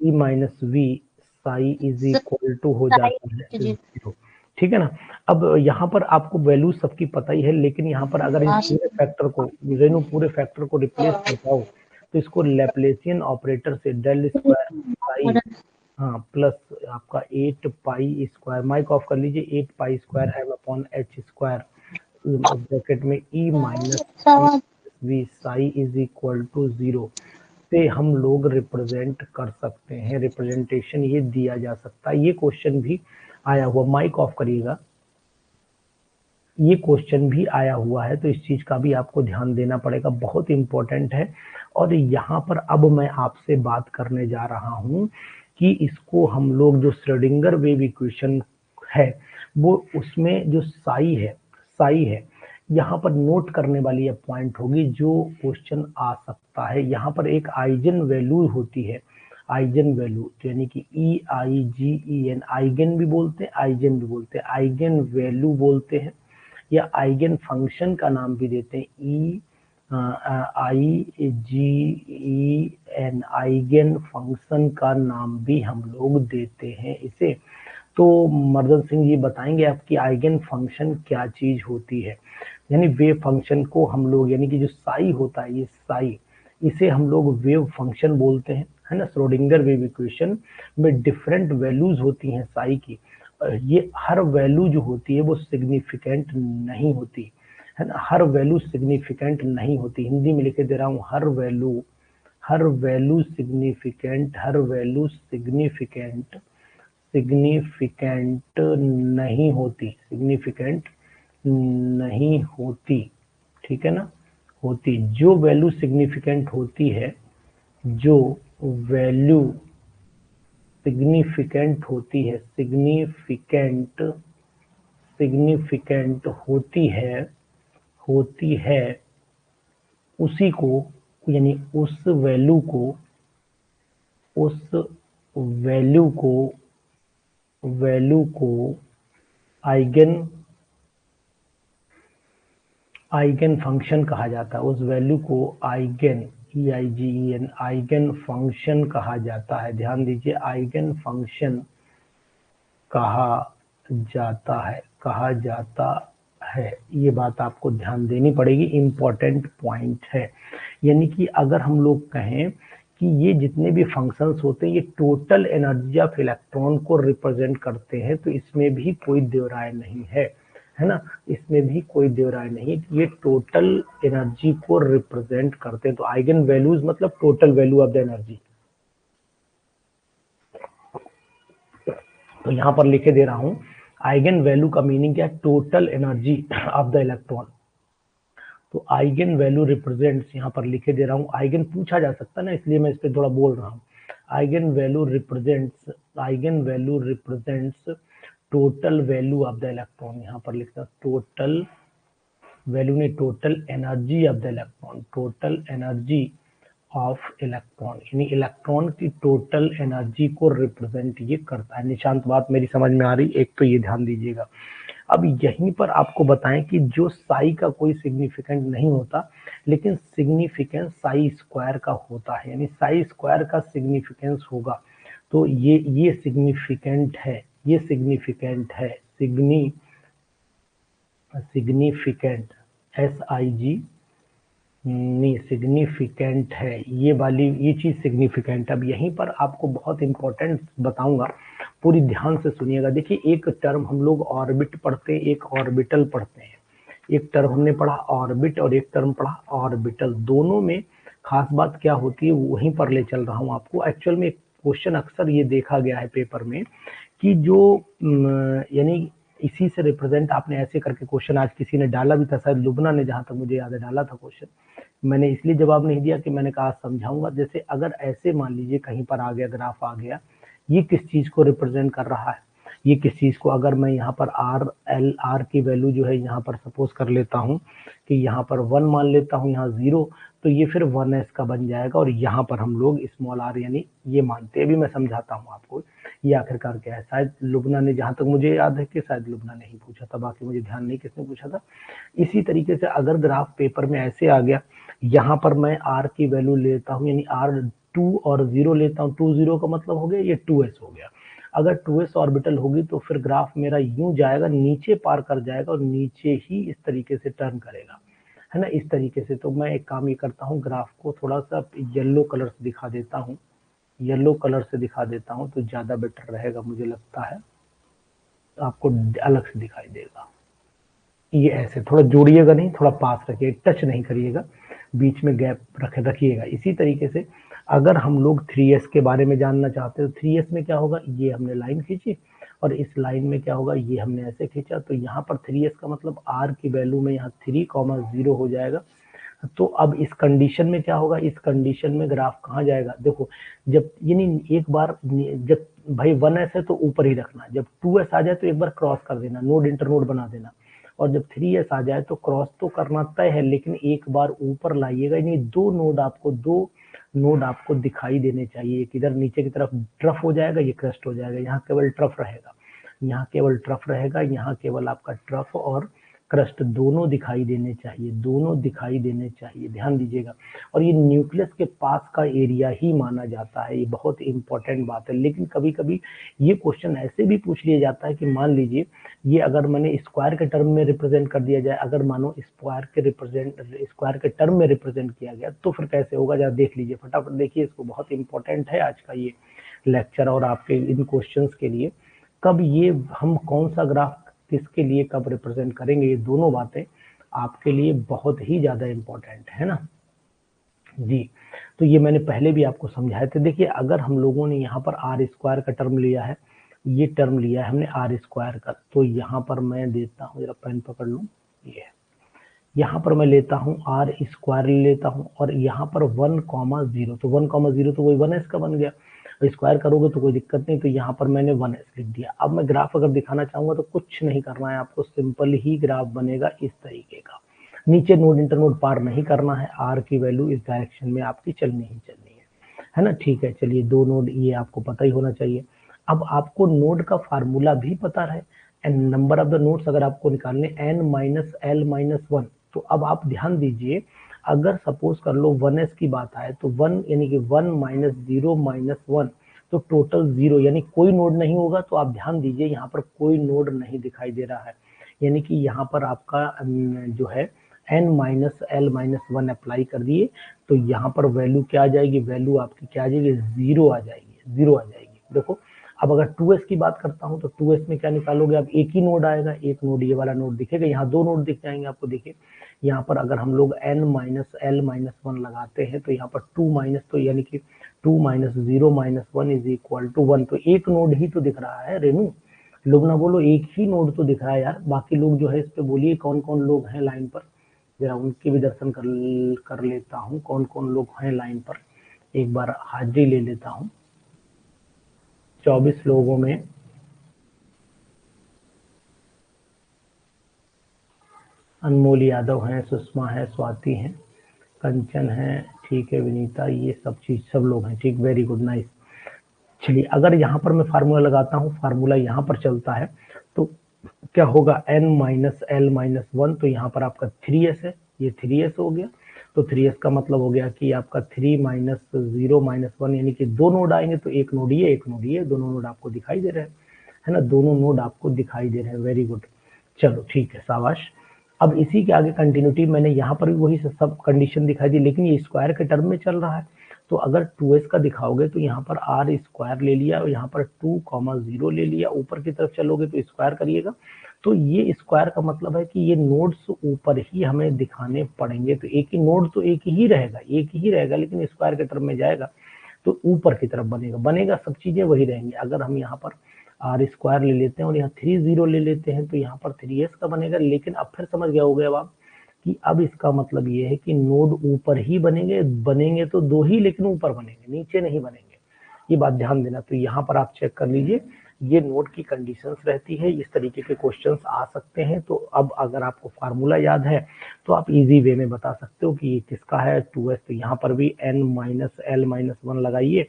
E minus V psi is equal to हो जाता है 0, ठीक है ना। अब यहाँ पर आपको वैल्यू सबकी पता ही है, लेकिन यहाँ पर अगर इस पूरे फैक्टर को, रेनू पूरे फैक्टर को रिप्लेस कर पाओ तो इसको लैप्लेसियन ऑपरेटर से डेल स्क्वायर साई, हाँ, प्लस आपका 8 पाई स्क्वायर, माइक ऑफ कर लीजिए, 8 pi square M upon H square bracket में E minus V psi is equal to 0 से हम लोग रिप्रेजेंट कर सकते हैं। रिप्रेजेंटेशन ये दिया जा सकता है। ये क्वेश्चन भी आया हुआ, माइक ऑफ करिएगा, ये क्वेश्चन भी आया हुआ है, तो इस चीज का भी आपको ध्यान देना पड़ेगा, बहुत इंपॉर्टेंट है। और यहाँ पर अब मैं आपसे बात करने जा रहा हूँ कि इसको हम लोग, जो श्रोडिंगर वेव इक्वेशन है, वो उसमें जो साई है, यहाँ पर नोट करने वाली ये पॉइंट होगी, जो क्वेश्चन आ सकता है। यहाँ पर एक आइजन वैल्यू होती है, आइगन वैल्यू, यानी कि EIGEN, आइगन भी बोलते हैं, आइगन भी बोलते हैं, आइगन वैल्यू बोलते हैं, या आइगन फंक्शन का नाम भी देते हैं, EIGEN, आइगन फंक्शन का नाम भी हम लोग देते हैं इसे। तो मर्दन सिंह जी बताएंगे आपकी आइगन फंक्शन क्या चीज होती है? यानी वेव फंक्शन को हम लोग, यानी कि जो साई होता है, ये साई, इसे हम लोग वेव फंक्शन बोलते हैं, है ना। श्रोडिंगर वेव इक्वेशन में डिफरेंट वैल्यूज होती हैं साई की। ये हर वैल्यू जो होती है वो सिग्निफिकेंट नहीं होती, है ना। हर वैल्यू सिग्निफिकेंट नहीं होती। हिंदी में लिखे दे रहा हूँ, हर वैल्यू सिग्निफिकेंट, हर वैल्यू सिग्निफिकेंट नहीं होती, सिग्निफिकेंट नहीं होती, ठीक है ना, होती। जो वैल्यू सिग्निफिकेंट होती है, जो वैल्यू सिग्निफिकेंट होती है, सिग्निफिकेंट होती है उसी को, यानी उस वैल्यू को आइगन फंक्शन कहा जाता है। उस वैल्यू को आइगन आइगन फंक्शन कहा जाता है। ध्यान दीजिए, आइगन फंक्शन कहा जाता है। ये बात आपको ध्यान देनी पड़ेगी, इम्पोर्टेंट पॉइंट है। यानी कि अगर हम लोग कहें कि ये जितने भी फंक्शंस होते हैं ये टोटल एनर्जी ऑफ इलेक्ट्रॉन को रिप्रेजेंट करते हैं, तो इसमें भी कोई दो राय नहीं है ना, इसमें भी कोई दो राय नहीं, ये टोटल एनर्जी को रिप्रेजेंट करते हैं। तो आइगन वैल्यूज मतलब total value of the energy. तो यहां पर लिखे दे रहा हूं, आइगन वैल्यू का मीनिंग क्या है, total energy of the electron. तो आइगन वैल्यू रिप्रेजेंट्स, यहां पर लिखे दे रहा हूं, आइगन पूछा जा सकता है ना, इसलिए मैं इस पे थोड़ा बोल रहा हूं। Eigen value represents total value of the electron. यहां पर लिखता टोटल वैल्यू नहीं, total energy of the electron, total energy of electron, यानी इलेक्ट्रॉन की टोटल एनर्जी को रिप्रेजेंट ये करता है। निशांत, बात मेरी समझ में आ रही, एक तो ये ध्यान दीजिएगा। अब यहीं पर आपको बताएं कि जो साई का कोई सिग्निफिकेंट नहीं होता, लेकिन सिग्निफिकेंस साई स्क्वायर का होता है, यानी साई स्क्वायर का सिग्निफिकेंस होगा। तो ये सिग्निफिकेंट है, ये सिग्निफिकेंट है, सिग्निफिकेंट SIG नहीं, सिग्निफिकेंट है, ये वाली ये चीज सिग्निफिकेंट। अब यहीं पर आपको बहुत इंपॉर्टेंट बताऊंगा, पूरी ध्यान से सुनिएगा। देखिए, एक टर्म हम लोग ऑर्बिट पढ़ते हैं, एक ऑर्बिटल पढ़ते हैं। एक टर्म हमने पढ़ा ऑर्बिट और एक टर्म पढ़ा ऑर्बिटल। दोनों में खास बात क्या होती है वहीं पर ले चल रहा हूं आपको। एक्चुअल में क्वेश्चन अक्सर ये देखा गया है पेपर में कि जो यानी इसी से रिप्रेजेंट आपने ऐसे करके क्वेश्चन आज किसी ने डाला भी था, शायद लुबना ने, जहां तक मुझे याद है डाला था क्वेश्चन। मैंने इसलिए जवाब नहीं दिया कि मैंने कहा समझाऊंगा। जैसे अगर ऐसे मान लीजिए कहीं पर आ गया, ग्राफ आ गया, ये किस चीज को रिप्रेजेंट कर रहा है, ये किस चीज को, अगर मैं यहाँ पर आर की वैल्यू जो है यहाँ पर सपोज कर लेता हूँ कि यहाँ पर 1 मान लेता हूँ, यहाँ 0, तो ये फिर 1s का बन जाएगा। और यहाँ पर हम लोग स्मॉल r यानी ये मानते हैं। अभी मैं समझाता हूँ आपको ये आखिरकार क्या है। शायद लुबना ने, जहां तक मुझे याद है कि शायद लुबना ने ही पूछा था, बाकी मुझे ध्यान नहीं किसने पूछा था। इसी तरीके से अगर ग्राफ पेपर में ऐसे आ गया, यहाँ पर मैं r की वैल्यू लेता हूँ, यानी r 2 और 0 लेता हूँ, 2 0 का मतलब हो गया ये 2s हो गया। अगर 2s ऑर्बिटल होगी तो फिर ग्राफ मेरा यूं जाएगा, नीचे पार कर जाएगा और नीचे ही इस तरीके से टर्न करेगा, है ना, इस तरीके से। तो मैं एक काम ये करता हूँ, ग्राफ को थोड़ा सा येलो कलर से दिखा देता हूँ, येलो कलर से दिखा देता हूँ तो ज्यादा बेटर रहेगा मुझे लगता है, आपको अलग से दिखाई देगा। ये ऐसे थोड़ा जोड़िएगा नहीं, थोड़ा पास रखिएगा, टच नहीं करिएगा, बीच में गैप रखिएगा। इसी तरीके से अगर हम लोग 3s के बारे में जानना चाहते हैं तो 3s में क्या होगा, ये हमने लाइन खींची और इस लाइन में क्या होगा, ये हमने ऐसे खींचा। तो यहाँ पर 3s का मतलब r की वैल्यू में यहाँ 3,0 हो जाएगा। तो अब इस कंडीशन में क्या होगा, इस कंडीशन में ग्राफ कहाँ जाएगा, देखो, जब यानी एक बार जब भाई 1s है तो ऊपर ही रखना, जब 2s आ जाए तो एक बार क्रॉस कर देना, नोड इंटर नोड बना देना, और जब 3s आ जाए तो क्रॉस तो करना तय है, लेकिन एक बार ऊपर लाइएगा, यानी दो नोड आपको दिखाई देने चाहिए। एक इधर नीचे की तरफ ट्रफ हो जाएगा, ये क्रस्ट हो जाएगा, यहाँ केवल ट्रफ रहेगा, यहाँ केवल ट्रफ रहेगा, यहाँ केवल आपका ट्रफ और क्रस्ट दोनों दिखाई देने चाहिए, दोनों दिखाई देने चाहिए, ध्यान दीजिएगा। और ये न्यूक्लियस के पास का एरिया ही माना जाता है, ये बहुत इंपॉर्टेंट बात है। लेकिन कभी कभी ये क्वेश्चन ऐसे भी पूछ लिया जाता है कि मान लीजिए ये अगर मैंने स्क्वायर के टर्म में रिप्रेजेंट कर दिया जाए, अगर मानो स्क्वायर के टर्म में रिप्रेजेंट किया गया तो फिर कैसे होगा, जरा देख लीजिए फटाफट, देखिए इसको, बहुत इंपॉर्टेंट है आज का ये लेक्चर और आपके इन क्वेश्चंस के लिए। कब ये हम कौन सा ग्राफ किसके लिए कब रिप्रेजेंट करेंगे, ये दोनों बातें आपके लिए बहुत ही ज्यादा इंपॉर्टेंट है ना जी। तो ये मैंने पहले भी आपको समझाए थे। देखिए, अगर हम लोगों ने यहाँ पर r स्क्वायर का टर्म लिया है ये टर्म लिया है हमने आर स्क्वायर का, तो यहाँ पर मैं देता हूँ, जरा पेन पकड़ लूँ, ये यहाँ पर मैं लेता हूँ आर स्क्वायर ले लेता हूँ, और यहाँ पर 1,0, तो 1,0 तो वही 1s का बन गया, स्क्वायर करोगे तो कोई दिक्कत नहीं, तो यहाँ पर मैंने 1s लिख दिया। अब मैं ग्राफ अगर दिखाना चाहूंगा तो कुछ नहीं करना है आपको, सिंपल ही ग्राफ बनेगा इस तरीके का। नीचे नोड इंटरनोड पार नहीं करना है, आर की वैल्यू इस डायरेक्शन में आपकी चलनी ही चलनी है ना। ठीक है, चलिए 2 नोड ये आपको पता ही होना चाहिए। अब आपको नोड का फार्मूला भी पता रहे, and number of the nodes अगर आपको निकालने n-l-1, तो अब आप ध्यान दीजिए, अगर सपोज कर लो 1s की बात आए तो 1 यानी कि 1 - 0 - 1, तो टोटल 0, यानी कोई नोड नहीं होगा। तो आप ध्यान दीजिए यहाँ पर कोई नोड नहीं दिखाई दे रहा है, यानी कि यहाँ पर आपका जो है n-l-1 अप्लाई कर दिए, तो यहाँ पर वैल्यू क्या आ जाएगी, वैल्यू आपकी क्या आ जाएगी, 0 आ जाएगी, 0 आ जाएगी। देखो अब अगर 2s की बात करता हूँ तो 2s में क्या निकालोगे आप, एक ही नोड आएगा, एक नोड ये वाला नोड दिखेगा, यहाँ 2 नोड दिख जाएंगे आपको। देखिए यहाँ पर अगर हम लोग n-l-1 लगाते हैं तो यहाँ पर 2 माइनस, तो यानी कि 2 - 0 - 1 इज इक्वल टू 1, तो एक नोड ही तो दिख रहा है रेनू, लोग ना बोलो, एक ही नोड तो दिख रहा है यार। बाकी लोग जो है इस पे बोलिए कौन कौन लोग हैं लाइन पर, जरा उनके भी दर्शन कर लेता हूँ, कौन कौन लोग हैं लाइन पर, एक बार हाजिरी ले लेता हूँ। 24 लोगों में अनमोल यादव हैं, सुषमा है, स्वाति हैं, कंचन है, ठीक है, विनीता, ये सब चीज सब लोग हैं, ठीक, वेरी गुड, नाइस। चलिए अगर यहाँ पर मैं फार्मूला लगाता हूँ, फार्मूला यहाँ पर चलता है, तो क्या होगा, n-l-1, तो यहाँ पर आपका 3s है, ये 3s हो गया, तो 3s का मतलब हो गया कि आपका 3 - 0 - 1, यानी कि 2 नोड आएंगे, तो एक नोड ये, एक नोड ये, दोनों नोड आपको दिखाई दे रहे हैं, है ना, दोनों नोड आपको दिखाई दे रहे हैं, वेरी गुड। चलो ठीक है, शाबाश। अब इसी के आगे कंटिन्यूटी, मैंने यहाँ पर भी वही सब कंडीशन दिखाई दी, लेकिन ये स्क्वायर के टर्म में चल रहा है, तो अगर 2s का दिखाओगे तो यहाँ पर आर स्क्वायर ले लिया, और यहाँ पर 2,0 ले लिया, ऊपर की तरफ चलोगे तो स्क्वायर करिएगा, तो ये स्क्वायर का मतलब है कि ये नोड्स ऊपर ही हमें दिखाने पड़ेंगे, तो एक ही नोड तो एक ही रहेगा, एक ही रहेगा, लेकिन स्क्वायर के टर्म में जाएगा तो ऊपर की तरफ बनेगा, सब चीजें वही रहेंगी। अगर हम यहाँ पर आर स्क्वायर ले लेते हैं और यहाँ 3 ले लेते हैं, तो यहाँ पर 3s का बनेगा, लेकिन अब फिर समझ गया होगा अब आप कि अब इसका मतलब ये है कि नोड ऊपर ही बनेंगे तो 2 ही, लेकिन ऊपर बनेंगे, नीचे नहीं बनेंगे, ये बात ध्यान देना। तो यहाँ पर आप चेक कर लीजिए, ये नोड की कंडीशंस रहती है, इस तरीके के क्वेश्चंस आ सकते हैं। तो अब अगर आपको फार्मूला याद है तो आप इजी वे में बता सकते हो कि ये किसका है, 2s, तो यहाँ पर भी n-l-1 लगाइए,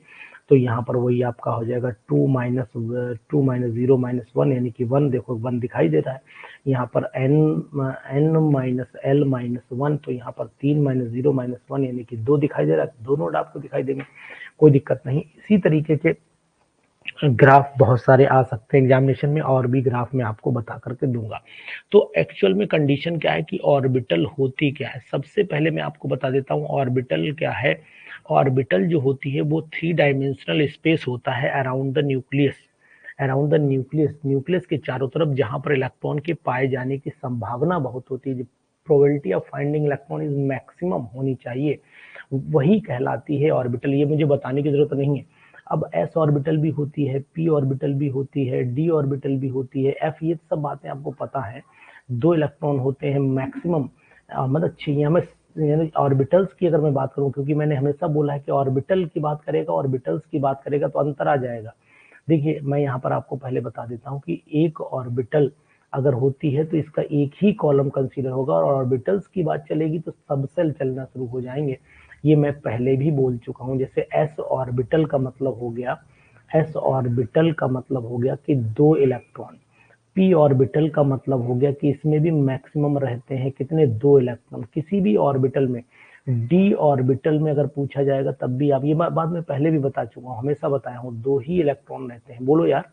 तो यहाँ पर वही आपका हो जाएगा 2 - 0 - 1, यानी कि 1, देखो 1 दिखाई दे रहा है, यहाँ पर n-l-1, तो यहाँ पर 3 - 0 - 1, यानी कि 2 दिखाई दे रहा है, 2 नोड आपको दिखाई देंगे, कोई दिक्कत नहीं। इसी तरीके के ग्राफ बहुत सारे आ सकते हैं एग्जामिनेशन में, और भी ग्राफ में आपको बता करके दूंगा। तो एक्चुअल में कंडीशन क्या है कि ऑर्बिटल होती क्या है, सबसे पहले मैं आपको बता देता हूँ ऑर्बिटल क्या है। ऑर्बिटल जो होती है वो 3 डायमेंशनल स्पेस होता है अराउंड द न्यूक्लियस, न्यूक्लियस के चारों तरफ, जहां पर इलेक्ट्रॉन के पाए जाने की संभावना बहुत होती है, probability of finding electron is maximum होनी चाहिए, वही कहलाती है ऑर्बिटल। ये मुझे बताने की जरूरत नहीं है। अब s ऑर्बिटल भी होती है, p ऑर्बिटल भी होती है, d ऑर्बिटल भी होती है, f, ये सब बातें आपको पता है। 2 इलेक्ट्रॉन होते हैं मैक्सिमम, मतलब चाहिए हमें, यानी ऑर्बिटल्स की अगर मैं बात करूं, क्योंकि मैंने हमेशा बोला है कि ऑर्बिटल की बात करेगा, ऑर्बिटल्स की बात करेगा तो अंतर आ जाएगा। देखिए मैं यहाँ पर आपको पहले बता देता हूँ कि एक ऑर्बिटल अगर होती है तो इसका एक ही कॉलम कंसीडर होगा, और ऑर्बिटल्स की बात चलेगी तो सबसेल चलना शुरू हो जाएंगे, ये मैं पहले भी बोल चुका हूँ। जैसे s ऑर्बिटल का मतलब हो गया, s ऑर्बिटल का मतलब हो गया कि 2 इलेक्ट्रॉन, p ऑर्बिटल का मतलब हो गया कि इसमें भी मैक्सिमम रहते हैं कितने, 2 इलेक्ट्रॉन किसी भी ऑर्बिटल में। d ऑर्बिटल में अगर पूछा जाएगा तब भी आप, ये बात मैं पहले भी बता चुका हूँ, हमेशा बताया हूँ, 2 ही इलेक्ट्रॉन रहते हैं, बोलो यार,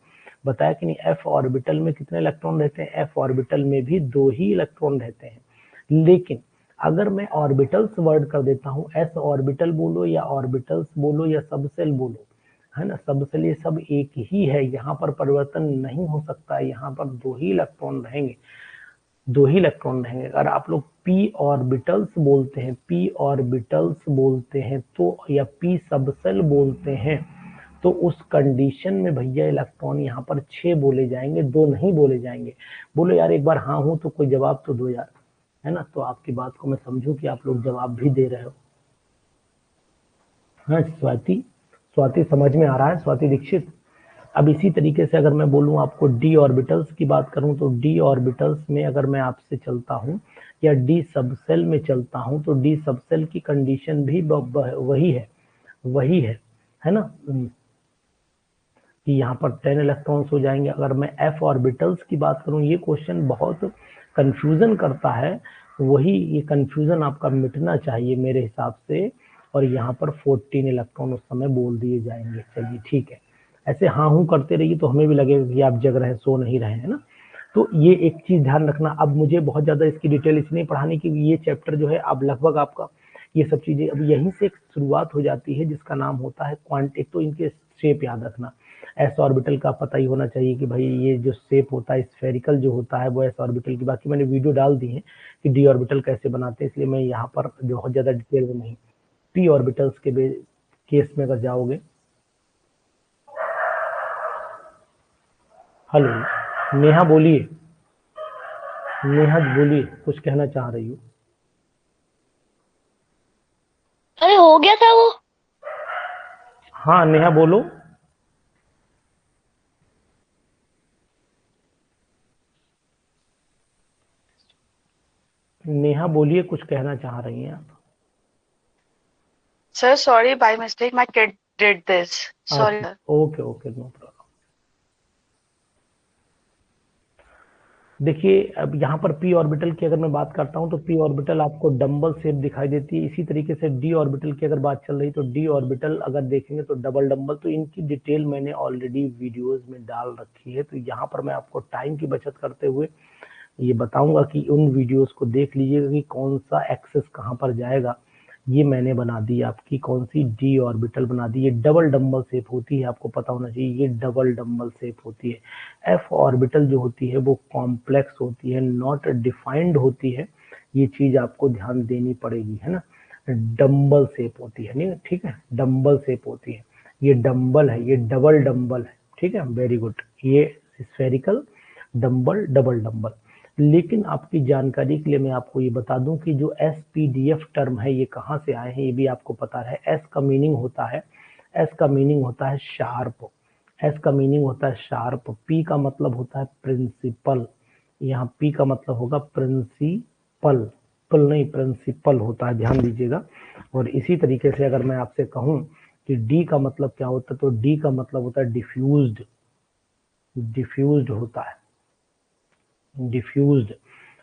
बताया कि नहीं। f ऑर्बिटल में कितने इलेक्ट्रॉन रहते हैं, f ऑर्बिटल में भी 2 ही इलेक्ट्रॉन रहते हैं। लेकिन अगर मैं ऑर्बिटल्स वर्ड कर देता हूँ, s ऑर्बिटल बोलो या ऑर्बिटल्स बोलो या सबसेल बोलो, है ना, सबसेल, ये सब एक ही है, यहाँ पर परिवर्तन नहीं हो सकता, यहाँ पर 2 ही इलेक्ट्रॉन रहेंगे, 2 ही इलेक्ट्रॉन रहेंगे। अगर आप लोग p ऑर्बिटल्स बोलते हैं, p ऑर्बिटल्स बोलते हैं तो, या p सबसेल बोलते हैं तो उस कंडीशन में भैया इलेक्ट्रॉन यहाँ पर 6 बोले जाएंगे, 2 नहीं बोले जाएंगे। बोलो यार एक बार हाँ हूं तो कोई जवाब तो दो यार, है ना। तो आपकी बात को मैं समझूं कि आप लोग जवाब भी दे रहे हो। हाँ स्वाति समझ में आ रहा है, स्वाति दीक्षित। अब इसी तरीके से अगर मैं बोलूं आपको डी ऑर्बिटल्स की बात करूं, तो डी ऑर्बिटल्स में अगर मैं आपसे चलता हूं या डी सबसेल में चलता हूं, तो डी सबसेल की कंडीशन भी वही है ना, कि यहाँ पर 10 इलेक्ट्रॉन्स हो जाएंगे। अगर मैं एफ ऑर्बिटल्स की बात करूं, ये क्वेश्चन बहुत कंफ्यूजन करता है, वही ये कंफ्यूजन आपका मिटना चाहिए मेरे हिसाब से, और यहाँ पर 14 इलेक्ट्रॉन उस समय बोल दिए जाएंगे। चलिए ठीक है, ऐसे हाँ हूँ करते रहिए तो हमें भी लगेगा कि आप जग रहे सो नहीं रहे हैं ना। तो ये एक चीज ध्यान रखना। अब मुझे बहुत ज्यादा इसकी डिटेल इसलिए पढ़ाने की, ये चैप्टर जो है अब लगभग आपका ये सब चीजें अब यहीं से एक शुरुआत हो जाती है, जिसका नाम होता है क्वांट। एक तो इनके शेप याद रखना, एस ऑर्बिटल का पता ही होना चाहिए कि भाई ये जो शेप होता है स्फेरिकल जो होता है वो एस ऑर्बिटल की। बाकी मैंने वीडियो डाल दी है कि डी ऑर्बिटल कैसे बनाते हैं, इसलिए मैं यहाँ पर बहुत ज्यादा डिटेल में नहीं। पी ऑर्बिटल्स के केस में अगर जाओगे, हेलो नेहा बोलिए, नेहा बोलिए, कुछ कहना चाह रही हो। अरे हो गया था वो। हाँ नेहा बोलो। नेहा बोलिए, कुछ कहना चाह रही हैं आप। Sir sorry, by mistake my kid did this. Sorry sir. Okay okay, no problem. देखिए अब यहाँ पर पी ऑर्बिटल की अगर मैं बात करता हूँ, तो पी ऑर्बिटल आपको डंबल शेप दिखाई देती है। इसी तरीके से डी ऑर्बिटल की अगर बात चल रही, तो डी ऑर्बिटल अगर देखेंगे तो डबल डंबल। तो इनकी डिटेल मैंने ऑलरेडी वीडियोस में डाल रखी है, तो यहाँ पर मैं आपको टाइम की बचत करते हुए ये बताऊंगा कि उन वीडियोस को देख लीजिएगा कि कौन सा एक्सेस कहाँ पर जाएगा। ये मैंने बना दी आपकी कौन सी डी ऑर्बिटल बना दी, ये डबल डंबल शेप होती है, आपको पता होना चाहिए ये डबल डंबल शेप होती है। एफ ऑर्बिटल जो होती है वो कॉम्प्लेक्स होती है, नॉट डिफाइंड होती है। ये चीज आपको ध्यान देनी पड़ेगी, है ना। डंबल शेप होती है, नहीं ठीक है, डंबल शेप होती है। ये डंबल है, ये डबल डंबल है, ठीक है, वेरी गुड। ये स्फेरिकल डंबल डबल डंबल। लेकिन आपकी जानकारी के लिए मैं आपको ये बता दूं कि जो एसपीडीएफ टर्म है ये कहाँ से आए हैं, ये भी आपको पता है। एस का मीनिंग होता है, एस का मीनिंग होता है शार्प, एस का मीनिंग होता है शार्प। पी का मतलब होता है प्रिंसिपल, यहाँ पी का मतलब होगा प्रिंसिपल, पल नहीं प्रिंसिपल होता है, ध्यान दीजिएगा। और इसी तरीके से अगर मैं आपसे कहूं कि डी का मतलब क्या होता है, तो डी का मतलब होता है डिफ्यूज्ड, डिफ्यूज्ड होता है, डिफ्यूज्ड।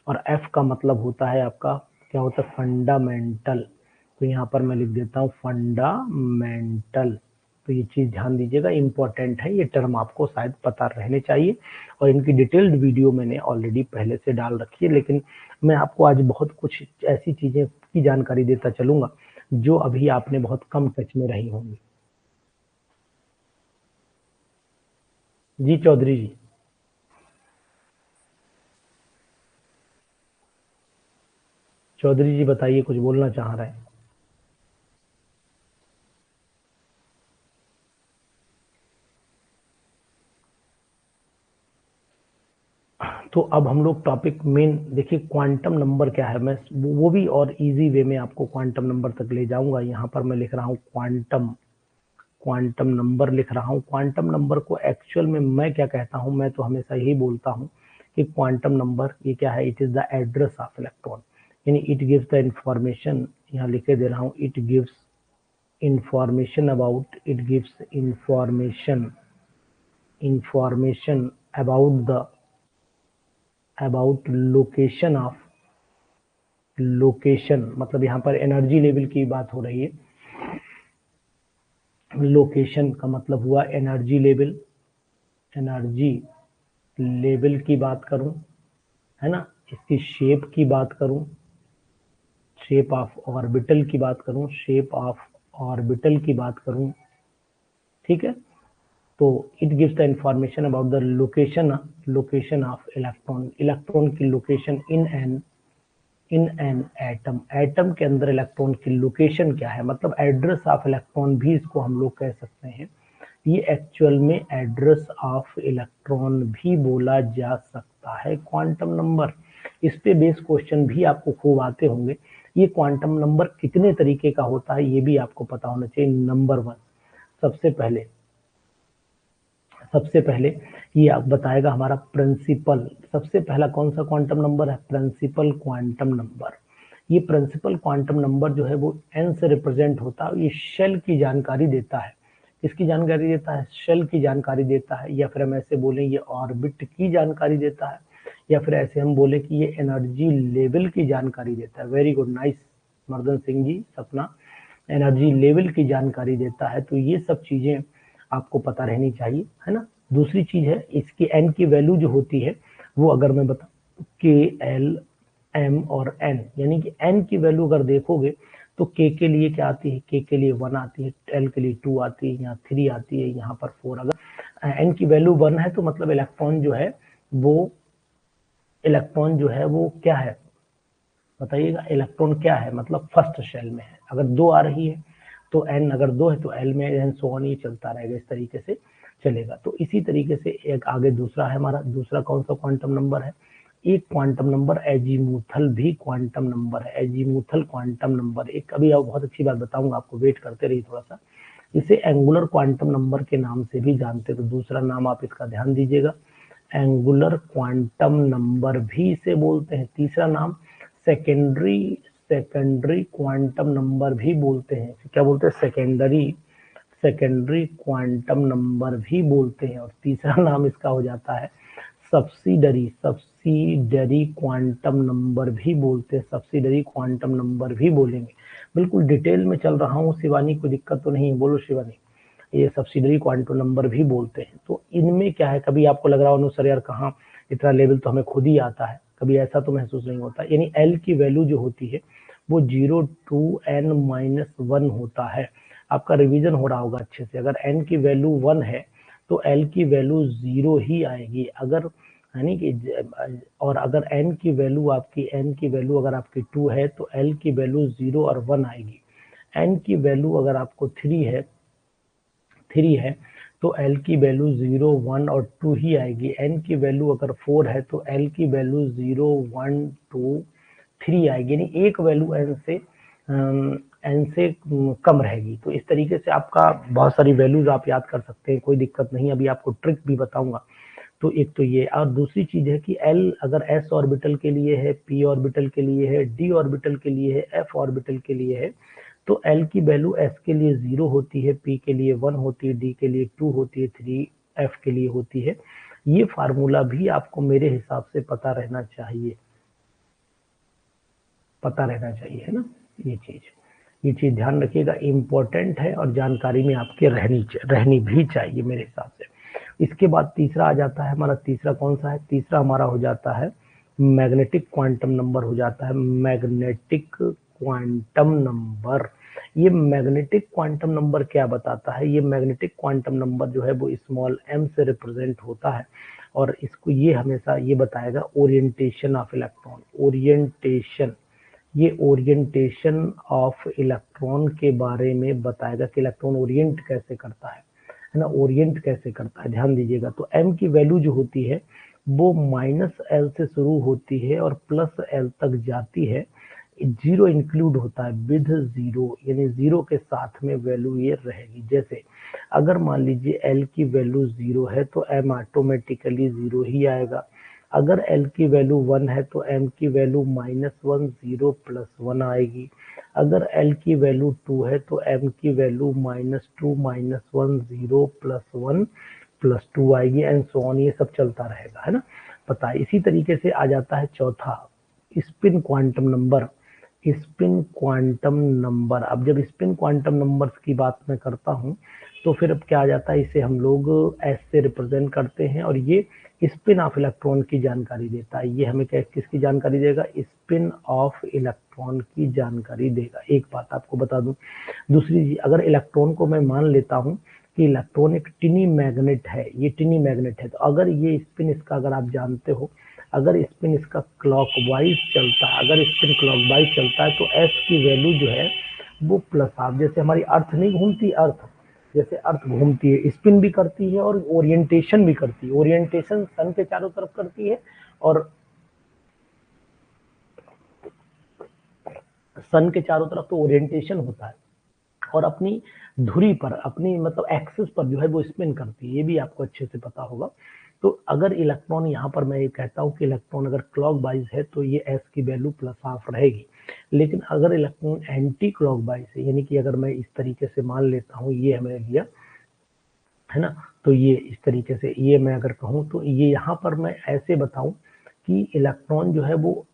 और एफ का मतलब होता है आपका क्या होता है, फंडामेंटल। तो यहाँ पर मैं लिख देता हूँ फंडामेंटल। तो ये चीज ध्यान दीजिएगा, इंपॉर्टेंट है, ये टर्म आपको शायद पता रहने चाहिए। और इनकी डिटेल्ड वीडियो मैंने ऑलरेडी पहले से डाल रखी है, लेकिन मैं आपको आज बहुत कुछ ऐसी चीजें की जानकारी देता चलूंगा जो अभी आपने बहुत कम टच में रही होंगी। जी चौधरी जी। चौधरी जी बताइए, कुछ बोलना चाह रहे हैं। तो अब हम लोग टॉपिक मेन देखिए, क्वांटम नंबर क्या है। मैं वो भी और इजी वे में आपको क्वांटम नंबर तक ले जाऊंगा। यहाँ पर मैं लिख रहा हूँ क्वांटम, क्वांटम नंबर लिख रहा हूँ। क्वांटम नंबर को एक्चुअल में मैं क्या कहता हूँ, मैं तो हमेशा यही बोलता हूँ कि क्वांटम नंबर ये क्या है, it is the address of electron, यानी इट गिव्स द इंफॉर्मेशन, यहाँ लिखे दे रहा हूँ, it gives information about, it gives information, information about the, about location of, location मतलब यहाँ पर एनर्जी लेवल की बात हो रही है। लोकेशन का मतलब हुआ एनर्जी लेवल, एनर्जी लेवल की बात करूं, है ना। इसकी शेप की बात करूं, शेप ऑफ ऑर्बिटल की बात करूं, शेप ऑफ ऑर्बिटल की बात करूं, ठीक है। तो it gives the information about the location, location of electron, electron की location in an atom, atom के अंदर इलेक्ट्रॉन की लोकेशन क्या है, मतलब एड्रेस ऑफ इलेक्ट्रॉन भी इसको हम लोग कह सकते हैं। ये एक्चुअल में एड्रेस ऑफ इलेक्ट्रॉन भी बोला जा सकता है क्वांटम नंबर। इस पे बेस क्वेश्चन भी आपको खूब आते होंगे। ये क्वांटम नंबर कितने तरीके का होता है ये भी आपको पता होना चाहिए। नंबर 1, सबसे पहले ये आप बताएगा हमारा प्रिंसिपल। सबसे पहला कौन सा क्वांटम नंबर है? Principal quantum number. ये प्रिंसिपल क्वांटम नंबर जो है वो n से रिप्रेजेंट होता है। ये शेल की जानकारी देता है। किसकी जानकारी देता है? शेल की जानकारी देता है, या फिर हम ऐसे बोलें ये ऑर्बिट की जानकारी देता है, या फिर ऐसे हम बोले कि ये एनर्जी लेवल की जानकारी देता है। वेरी गुड, नाइस मर्दन सिंह जी, सपना, एनर्जी लेवल की जानकारी देता है। तो ये सब चीजें आपको पता रहनी चाहिए, है ना। दूसरी चीज है इसकी n की वैल्यू जो होती है वो अगर मैं बताऊं k, l, m और n, यानी कि n की वैल्यू अगर देखोगे तो k के लिए क्या आती है? k के लिए 1 आती है, l के लिए 2 आती है, यहाँ 3 आती है, यहाँ पर 4। अगर n की वैल्यू 1 है तो मतलब इलेक्ट्रॉन जो है वो क्या है बताइएगा? इलेक्ट्रॉन क्या है? मतलब फर्स्ट शेल में है। अगर 2 आ रही है तो n, अगर 2 है तो l में, एंड सो ऑन, ये चलता रहेगा, इस तरीके से चलेगा। तो इसी तरीके से एक आगे दूसरा है हमारा, दूसरा कौन सा क्वांटम नंबर है? एक क्वांटम नंबर एजीमुथल भी क्वांटम नंबर है। एजीमुथल क्वांटम नंबर एक, अभी आप बहुत अच्छी बात बताऊंगा आपको, वेट करते रहिए थोड़ा सा। इसे एंगुलर क्वांटम नंबर के नाम से भी जानते, तो दूसरा नाम आप इसका ध्यान दीजिएगा, एंगुलर क्वांटम नंबर भी इसे बोलते हैं। तीसरा नाम सेकेंडरी क्वांटम नंबर भी बोलते हैं। क्या बोलते हैं? सेकेंडरी क्वांटम नंबर भी बोलते हैं। और तीसरा नाम इसका हो जाता है सब्सिडरी क्वांटम नंबर भी बोलते हैं। सब्सिडरी क्वांटम नंबर भी बोलेंगे। बिल्कुल डिटेल में चल रहा हूँ शिवानी, कोई दिक्कत तो नहीं है? बोलो शिवानी। ये सब्सिडरी क्वांटम नंबर भी बोलते हैं। तो इनमें क्या है, कभी आपको लग रहा हो सर यार कहाँ, इतना लेवल तो हमें खुद ही आता है, कभी ऐसा तो महसूस नहीं होता। यानी l की वैल्यू जो होती है वो 0 to n-1 होता है। आपका रिवीजन हो रहा होगा अच्छे से। अगर n की वैल्यू 1 है तो l की वैल्यू 0 ही आएगी, अगर, यानी कि, और अगर n की वैल्यू अगर आपकी 2 है तो l की वैल्यू 0 और 1 आएगी। n की वैल्यू अगर आपको 3 है तो l की वैल्यू 0, 1 और 2 ही आएगी। n की वैल्यू अगर 4 है तो l की वैल्यू 0, 1, 2, 3 आएगी। यानी एक वैल्यू n से कम रहेगी। तो इस तरीके से आपका बहुत सारी वैल्यूज आप याद कर सकते हैं, कोई दिक्कत नहीं। अभी आपको ट्रिक भी बताऊंगा। तो एक तो ये, और दूसरी चीज है कि l अगर s ऑर्बिटल के लिए है, p ऑर्बिटल के लिए है, d ऑर्बिटल के लिए है, f ऑर्बिटल के लिए है, तो l की वैल्यू s के लिए 0 होती है, p के लिए 1 होती है, d के लिए 2 होती है, 3 f के लिए होती है। ये फार्मूला भी आपको मेरे हिसाब से पता रहना चाहिए, है ना। ये चीज ध्यान रखिएगा, इम्पोर्टेंट है और जानकारी में आपके रहनी भी चाहिए मेरे हिसाब से। इसके बाद तीसरा आ जाता है हमारा, तीसरा कौन सा है? तीसरा हमारा हो जाता है मैग्नेटिक क्वांटम नंबर हो जाता है। मैग्नेटिक क्वांटम नंबर, ये मैग्नेटिक क्वांटम नंबर क्या बताता है? ये मैग्नेटिक क्वांटम नंबर जो है वो स्मॉल m से रिप्रेजेंट होता है, और इसको ये हमेशा ये बताएगा ओरिएंटेशन ऑफ इलेक्ट्रॉन। ये ओरिएंटेशन ऑफ इलेक्ट्रॉन के बारे में बताएगा कि इलेक्ट्रॉन ओरिएंट कैसे करता है ना, ओरिएंट कैसे करता है, ध्यान दीजिएगा। तो m की वैल्यू जो होती है वो -l से शुरू होती है और +l तक जाती है। 0 इंक्लूड होता है, विद 0, यानी 0 के साथ में वैल्यू ये रहेगी। जैसे अगर मान लीजिए l की वैल्यू 0 है तो m ऑटोमेटिकली 0 ही आएगा। अगर l की वैल्यू 1 है तो m की वैल्यू -1, 0 + 1 आएगी। अगर l की वैल्यू 2 है तो m की वैल्यू -2, -1, 0 + 1 + 2 आएगी, एंड सो ऑन, ये सब चलता रहेगा, है ना। पता है। इसी तरीके से आ जाता है चौथा, स्पिन क्वांटम नंबर। अब जब स्पिन क्वांटम नंबर्स की बात मैं करता हूं तो फिर अब क्या आ जाता है, इसे हम लोग एस से रिप्रेजेंट करते हैं, और ये स्पिन ऑफ इलेक्ट्रॉन की जानकारी देता है। ये हमें किसकी जानकारी देगा? स्पिन ऑफ इलेक्ट्रॉन की जानकारी देगा। एक बात आपको बता दूं, दूसरी चीज, अगर इलेक्ट्रॉन को मैं मान लेता हूं कि इलेक्ट्रॉन एक टिनी मैग्नेट है, तो अगर ये स्पिन इसका, अगर आप जानते हो, अगर स्पिन इसका क्लॉकवाइज चलता है तो एस की वैल्यू जो है वो +12, जैसे हमारी अर्थ नहीं घूमती, अर्थ जैसे अर्थ घूमती है, स्पिन भी करती है और ओरिएंटेशन भी करती है। ओरिएंटेशन सन के चारों तरफ करती है और सन के चारों तरफ तो ओरिएंटेशन होता है, और अपनी धुरी पर, अपनी मतलब एक्सिस पर जो है वो स्पिन करती है, ये भी आपको अच्छे से पता होगा। तो अगर इलेक्ट्रॉन यहाँ पर मैं ये कहता हूँ कि इलेक्ट्रॉन अगर क्लॉकवाइज है तो ये s की वैल्यू +½ रहेगी, लेकिन अगर इलेक्ट्रॉन एंटी क्लॉकवाइज है, यानी कि अगर मैं इस तरीके से मान लेता हूँ, ये मैंने लिया है ना, तो ये इस तरीके से, ये मैं अगर कहूँ तो ये यहाँ पर मैं ऐसे बताऊं कि इलेक्ट्रॉन जो है वो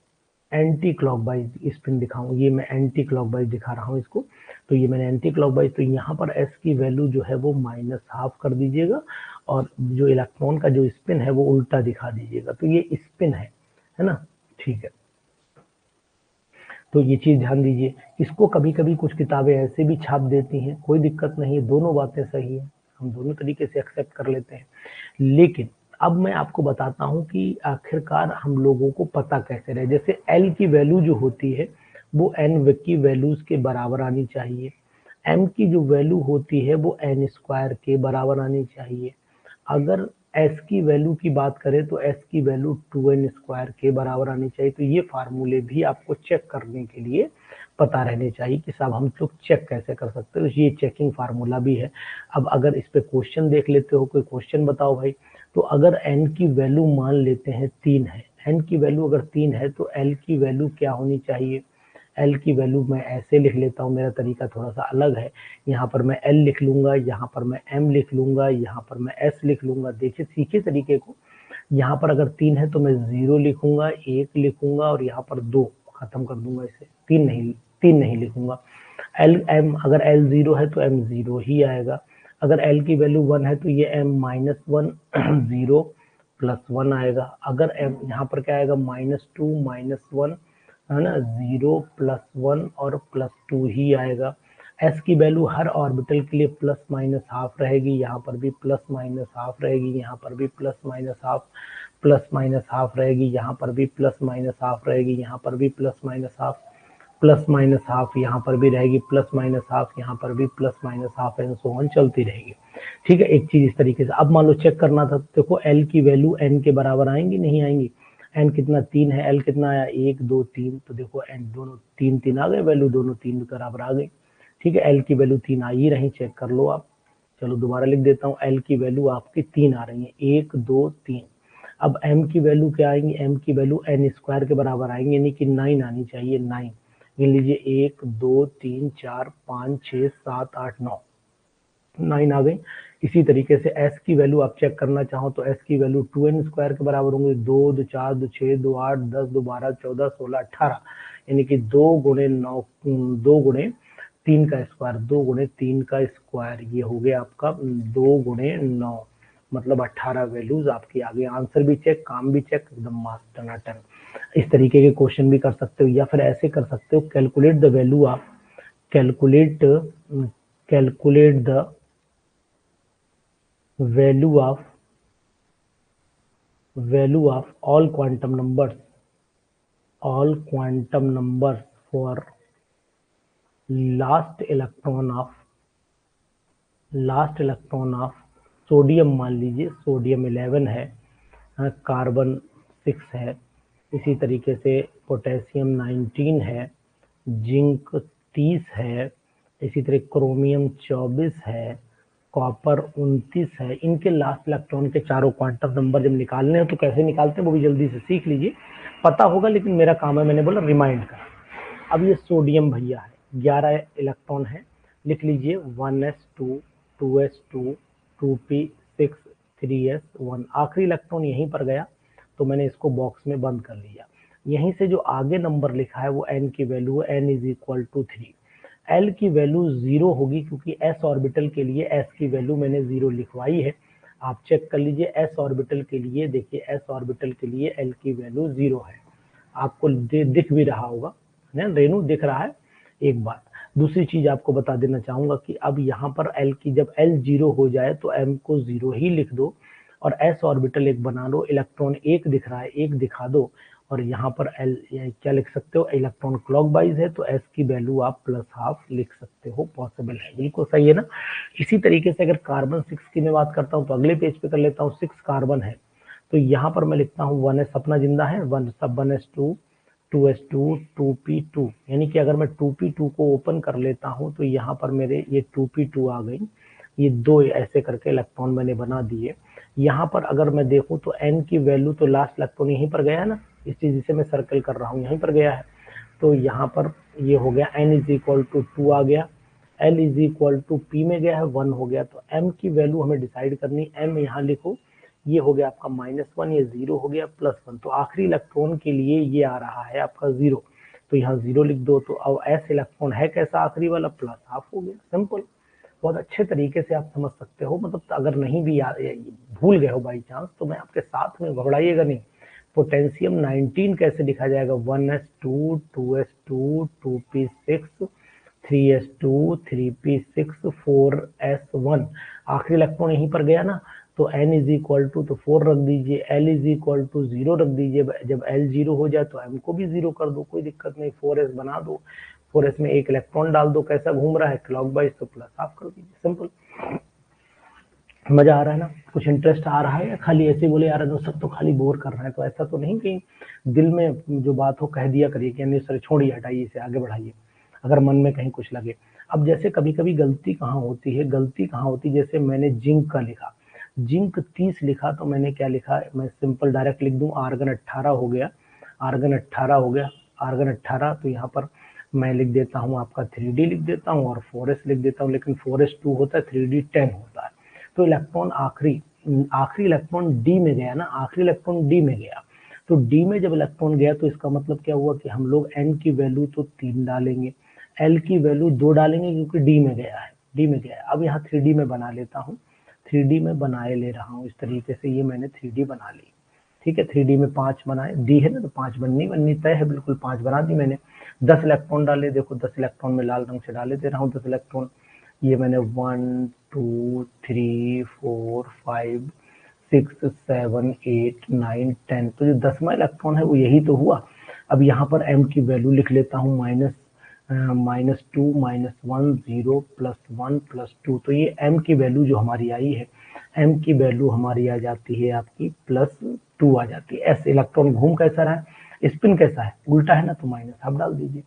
एंटी क्लॉकवाइज स्पिन दिखाऊं, ये मैं एंटी क्लॉकवाइज दिखा रहा हूँ इसको, तो ये मैंने एंटी क्लॉकवाइज, तो यहाँ पर s की वैल्यू जो है वो -½ कर दीजिएगा और जो इलेक्ट्रॉन का जो स्पिन है वो उल्टा दिखा दीजिएगा, तो ये स्पिन है ना, ठीक है। तो ये चीज ध्यान दीजिए। इसको कभी कभी कुछ किताबें ऐसे भी छाप देती हैं, कोई दिक्कत नहीं है, दोनों बातें सही है, हम दोनों तरीके से एक्सेप्ट कर लेते हैं। लेकिन अब मैं आपको बताता हूं कि आखिरकार हम लोगों को पता कैसे रहे। जैसे एल की वैल्यू जो होती है वो एन की वैल्यूज के बराबर आनी चाहिए, एम की जो वैल्यू होती है वो n² के बराबर आनी चाहिए। अगर s की वैल्यू की बात करें तो s की वैल्यू 2n² के बराबर आनी चाहिए। तो ये फार्मूले भी आपको चेक करने के लिए पता रहने चाहिए कि साहब हम लोग चेक कैसे कर सकते हैं, तो ये चेकिंग फार्मूला भी है। अब अगर इस पे क्वेश्चन देख लेते हो, कोई क्वेश्चन बताओ भाई, तो अगर n की वैल्यू मान लेते हैं 3 है, n की वैल्यू अगर 3 है तो l की वैल्यू क्या होनी चाहिए, L की वैल्यू मैं ऐसे लिख लेता हूँ, मेरा तरीका थोड़ा सा अलग है। यहाँ पर मैं L लिख लूंगा, यहाँ पर मैं M लिख लूंगा, यहाँ पर मैं S लिख लूंगा। देखिए सीखे तरीके को, यहाँ पर अगर 3 है तो मैं 0 लिखूंगा, 1 लिखूंगा और यहाँ पर 2 खत्म कर दूंगा इसे, 3 नहीं लिखूंगा। अगर L 0 है तो M 0 ही आएगा। अगर L की वैल्यू 1 है तो ये M -1 0 +1 आएगा। अगर M यहाँ पर क्या आएगा, -2 -1 है ना, 0 +1 और +2 ही आएगा। s की वैल्यू हर ऑर्बिटल के लिए ±½ रहेगी, यहाँ पर भी ±½ रहेगी, यहाँ पर भी ±½ रहेगी, यहाँ पर भी ±½ रहेगी, यहाँ पर भी ±½ यहाँ पर भी रहेगी, ±½ यहाँ पर भी ±½ एंड सो ऑन चलती रहेगी। ठीक है, एक चीज इस तरीके से। अब मान लो चेक करना था, देखो l की वैल्यू n के बराबर आएंगी, नहीं आएंगी। n कितना 3 है, l कितना आया 1 2 3, तो देखो n दोनों 3 आ गए, वैल्यू दोनों 3 के बराबर आ गई। ठीक है, l की वैल्यू 3 आ ही रही, चेक कर लो आप। चलो दोबारा लिख देता हूँ, l की वैल्यू आपकी 3 आ रही है, 1 2 3। अब m की वैल्यू क्या आएंगी, m की वैल्यू n² के बराबर आएंगे, यानी कि 9 आनी चाहिए, 9 गिन लीजिए, 1 2 3 4 5 6 7 8 9, 9 आ गई। इसी तरीके से s की वैल्यू आप चेक करना चाहो तो s की वैल्यू 2n² के बराबर होंगे, 2 2 4 2 6 2 8 10 2 12 14 16 18, यानी कि 2 × 9 2 × 3 का स्क्वायर, 2 × 3 का स्क्वायर, ये हो गया आपका 2 × 9, मतलब 18 वैल्यूज आपकी आ गई। आंसर भी चेक, काम भी चेक, एकदम मस्त टनाटन। इस तरीके के क्वेश्चन भी कर सकते हो, या फिर ऐसे कर सकते हो, calculate the value of calculate the value of all quantum numbers for last electron of sodium, मान लीजिए सोडियम 11 है, कार्बन 6 है, इसी तरीके से पोटेशियम 19 है, जिंक 30 है, इसी तरह क्रोमियम 24 है, कॉपर 29 है। इनके लास्ट इलेक्ट्रॉन के चारों क्वांटम नंबर जब निकालने हैं तो कैसे निकालते हैं वो भी जल्दी से सीख लीजिए, पता होगा, लेकिन मेरा काम है, मैंने बोला रिमाइंड कर। अब ये सोडियम भैया है, 11 इलेक्ट्रॉन है, लिख लीजिए 1s2 2s2 2p6 3s1, आखिरी इलेक्ट्रॉन यहीं पर गया तो मैंने इसको बॉक्स में बंद कर लिया। यहीं से जो आगे नंबर लिखा है वो n की वैल्यू है, n = 3। L की वैल्यू 0 होगी क्योंकि s ऑर्बिटल के लिए s की वैल्यू मैंने 0 लिखवाई है। आप चेक कर लीजिए s ऑर्बिटल के लिए, देखिए s ऑर्बिटल के लिए L की वैल्यू 0 है, आपको दिख भी रहा होगा ना, रेनू दिख रहा है। एक बात, दूसरी चीज आपको बता देना चाहूंगा कि अब यहाँ पर L की जब L 0 हो जाए तो M को 0 ही लिख दो और s ऑर्बिटल एक बना लो, इलेक्ट्रॉन एक दिख रहा है, एक दिखा दो और यहाँ पर एल क्या लिख सकते हो, इलेक्ट्रॉन क्लॉकवाइज है तो एस की वैल्यू आप +½ लिख सकते हो, पॉसिबल है, बिल्कुल सही है ना। इसी तरीके से अगर कार्बन 6 की मैं बात करता हूँ तो अगले पेज पे कर लेता हूँ। 6 कार्बन है तो यहाँ पर मैं लिखता हूँ 1s अपना जिंदा है, 1s2 2s2 2p2, यानी कि अगर मैं 2p2 को ओपन कर लेता हूँ तो यहाँ पर मेरे ये 2p2 आ गई, ये दो ऐसे करके इलेक्ट्रॉन मैंने बना दिए। यहाँ पर अगर मैं देखूं तो n की वैल्यू तो लास्ट इलेक्ट्रॉन यहीं पर गया है ना, इस चीज जिसे मैं सर्कल कर रहा हूँ यहीं पर गया है, तो यहाँ पर ये हो गया n = 2 आ गया, l = p में गया है 1 हो गया, तो m की वैल्यू हमें डिसाइड करनी, m यहाँ लिखो, ये हो गया आपका -1, ये 0 हो गया +1, तो आखिरी इलेक्ट्रॉन के लिए ये आ रहा है आपका 0, तो यहाँ 0 लिख दो। तो अब s इलेक्ट्रॉन है कैसा आखिरी वाला, +½ हो गया, सिंपल। बहुत अच्छे तरीके से आप समझ सकते हो, मतलब अगर नहीं भी भूल गए हो बाई चांस तो मैं आपके साथ में, घबराइएगा नहीं। पोटेंशियम 19 कैसे लिखा जाएगा, 1s2 2s2 2p6 3s2 3p6 4s1, आखिरी इलेक्ट्रॉन यहीं पर गया ना, तो n = तो 4 रख दीजिए, l = 0 रख दीजिए, जब l 0 हो जाए तो m को भी 0 कर दो, कोई दिक्कत नहीं, 4s बना दो, 4s में एक इलेक्ट्रॉन डाल दो, कैसा घूम रहा है क्लॉकवाइज, तो +½ कर दीजिए, सिंपल। मजा आ रहा है ना, कुछ इंटरेस्ट आ रहा है या खाली ऐसे बोले यार सब तो खाली बोर कर रहा है, तो ऐसा तो नहीं, कहीं दिल में जो बात हो कह दिया करिए कि नहीं सर छोड़िए हटाइए इसे, आगे बढ़ाइए, अगर मन में कहीं कुछ लगे। अब जैसे कभी कभी गलती कहाँ होती है, जैसे मैंने जिंक का लिखा, जिंक 30 लिखा तो मैंने क्या लिखा, मैं सिंपल डायरेक्ट लिख दूं आर्गन 18 हो गया, आर्गन 18 हो गया, आर्गन 18, तो यहाँ पर मैं लिख देता हूँ आपका 3d लिख देता हूँ और 4s लिख देता हूँ, लेकिन 4s 2 होता है, 3d 10 होता है, तो इलेक्ट्रॉन आखिरी इलेक्ट्रॉन डी में गया ना, आखिरी इलेक्ट्रॉन डी में गया, तो डी में जब इलेक्ट्रॉन गया तो इसका मतलब क्या हुआ कि हम लोग n की वैल्यू तो 3 डालेंगे, l की वैल्यू 2 डालेंगे क्योंकि डी में गया है, अब यहाँ 3d में बना लेता हूँ, 3d में बनाए ले रहा हूँ, इस तरीके से ये मैंने 3d बना ली, ठीक है, 3d में 5 बनाए, डी है ना तो 5 बननी तय है, बिल्कुल 5 बना दी मैंने। 10 इलेक्ट्रॉन डाले, देखो 10 इलेक्ट्रॉन में लाल रंग से डाले दे रहा हूँ, 10 इलेक्ट्रॉन, ये मैंने 1 2 3 4 5 6 7 8 9 10, तो जो 10वां इलेक्ट्रॉन है वो यही तो हुआ। अब यहाँ पर m की वैल्यू लिख लेता हूँ, -2 -1 0 +1 +2, तो ये m की वैल्यू जो हमारी आई है, m की वैल्यू हमारी आ जाती है आपकी +2 आ जाती है। s इलेक्ट्रॉन घूम कैसा रहा है, स्पिन कैसा है, उल्टा है ना, तो -½ डाल दीजिए।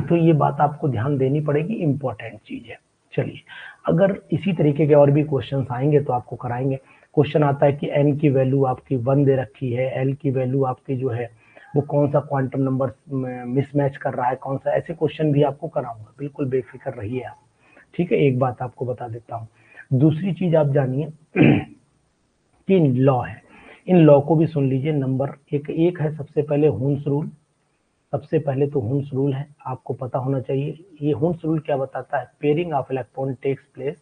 तो ये बात आपको ध्यान देनी पड़ेगी, इंपॉर्टेंट चीज है। चलिए, अगर इसी तरीके के और भी क्वेश्चंस आएंगे तो आपको कराएंगे। क्वेश्चन आता है कि n की वैल्यू आपकी 1 दे रखी है, l की वैल्यू आपकी जो है वो कौन सा क्वांटम नंबर मिसमैच कर रहा है, कौन सा, ऐसे क्वेश्चन भी आपको कराऊंगा, बिल्कुल बेफिक्र रहिए आप, ठीक है। एक बात आपको बता देता हूँ, दूसरी चीज आप जानिए कि लॉ है, इन लॉ को भी सुन लीजिए। नंबर एक है सबसे पहले हुन्स रूल, सबसे पहले तो हुन्स रूल है, आपको पता होना चाहिए। ये हुन्स रूल क्या बताता है, pairing of electron takes place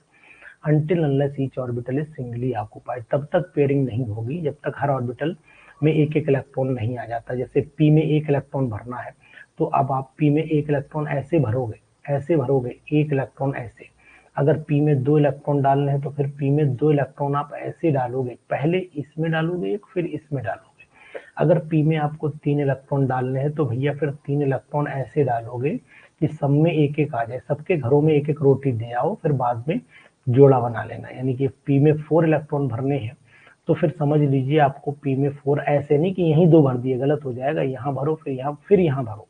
until unless each orbital is singly occupied, तब तक पेयरिंग नहीं होगी जब तक हर ऑर्बिटल में एक इलेक्ट्रॉन नहीं आ जाता। जैसे p में 1 इलेक्ट्रॉन भरना है तो अब आप p में 1 इलेक्ट्रॉन ऐसे भरोगे, 1 इलेक्ट्रॉन ऐसे, अगर p में 2 इलेक्ट्रॉन डालने हैं तो फिर p में 2 इलेक्ट्रॉन आप ऐसे डालोगे, पहले इसमें डालोगे एक, फिर इसमें डालोगे। अगर p में आपको 3 इलेक्ट्रॉन डालने हैं तो भैया फिर 3 इलेक्ट्रॉन ऐसे डालोगे कि सब में एक आ जाए, सबके घरों में एक रोटी दे आओ, फिर बाद में जोड़ा बना लेना। यानी कि p में 4 इलेक्ट्रॉन भरने हैं तो फिर समझ लीजिए आपको p में 4, ऐसे नहीं कि यहीं 2 भर दिए, गलत हो जाएगा, यहाँ भरो फिर यहाँ भरो,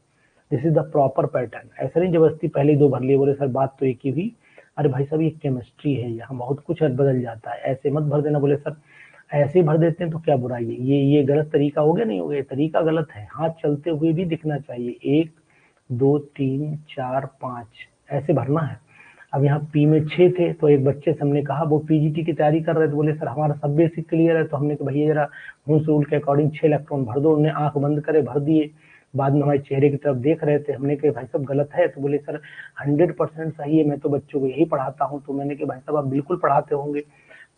this is the proper pattern. ऐसा नहीं जबरदस्ती पहले 2 भर लिए, बोले सर बात तो एक ही हुई, अरे भाई साहब ये केमिस्ट्री है, यहाँ बहुत कुछ बदल जाता है, ऐसे मत भर देना। बोले सर ऐसे ही भर देते हैं तो क्या बुराई है, ये गलत तरीका हो गया, नहीं हो गया, तरीका गलत है, हाथ चलते हुए भी दिखना चाहिए, 1 2 3 4 5 ऐसे भरना है। अब यहाँ p में 6 थे तो एक बच्चे से हमने कहा, वो पीजीटी की तैयारी कर रहे थे, बोले सर हमारा सब बेसिक क्लियर है, तो हमने कहा भैया जरा हुन्स रूल के अकॉर्डिंग 6 इलेक्ट्रॉन भर दो, उन्होंने आंख बंद करे भर दिए, बाद में हमारे चेहरे की तरफ देख रहे थे, हमने कहा भाई साहब गलत है, तो बोले सर 100% सही है, मैं तो बच्चों को यही पढ़ाता हूँ। तो मैंने कहा भाई साहब आप बिल्कुल पढ़ाते होंगे,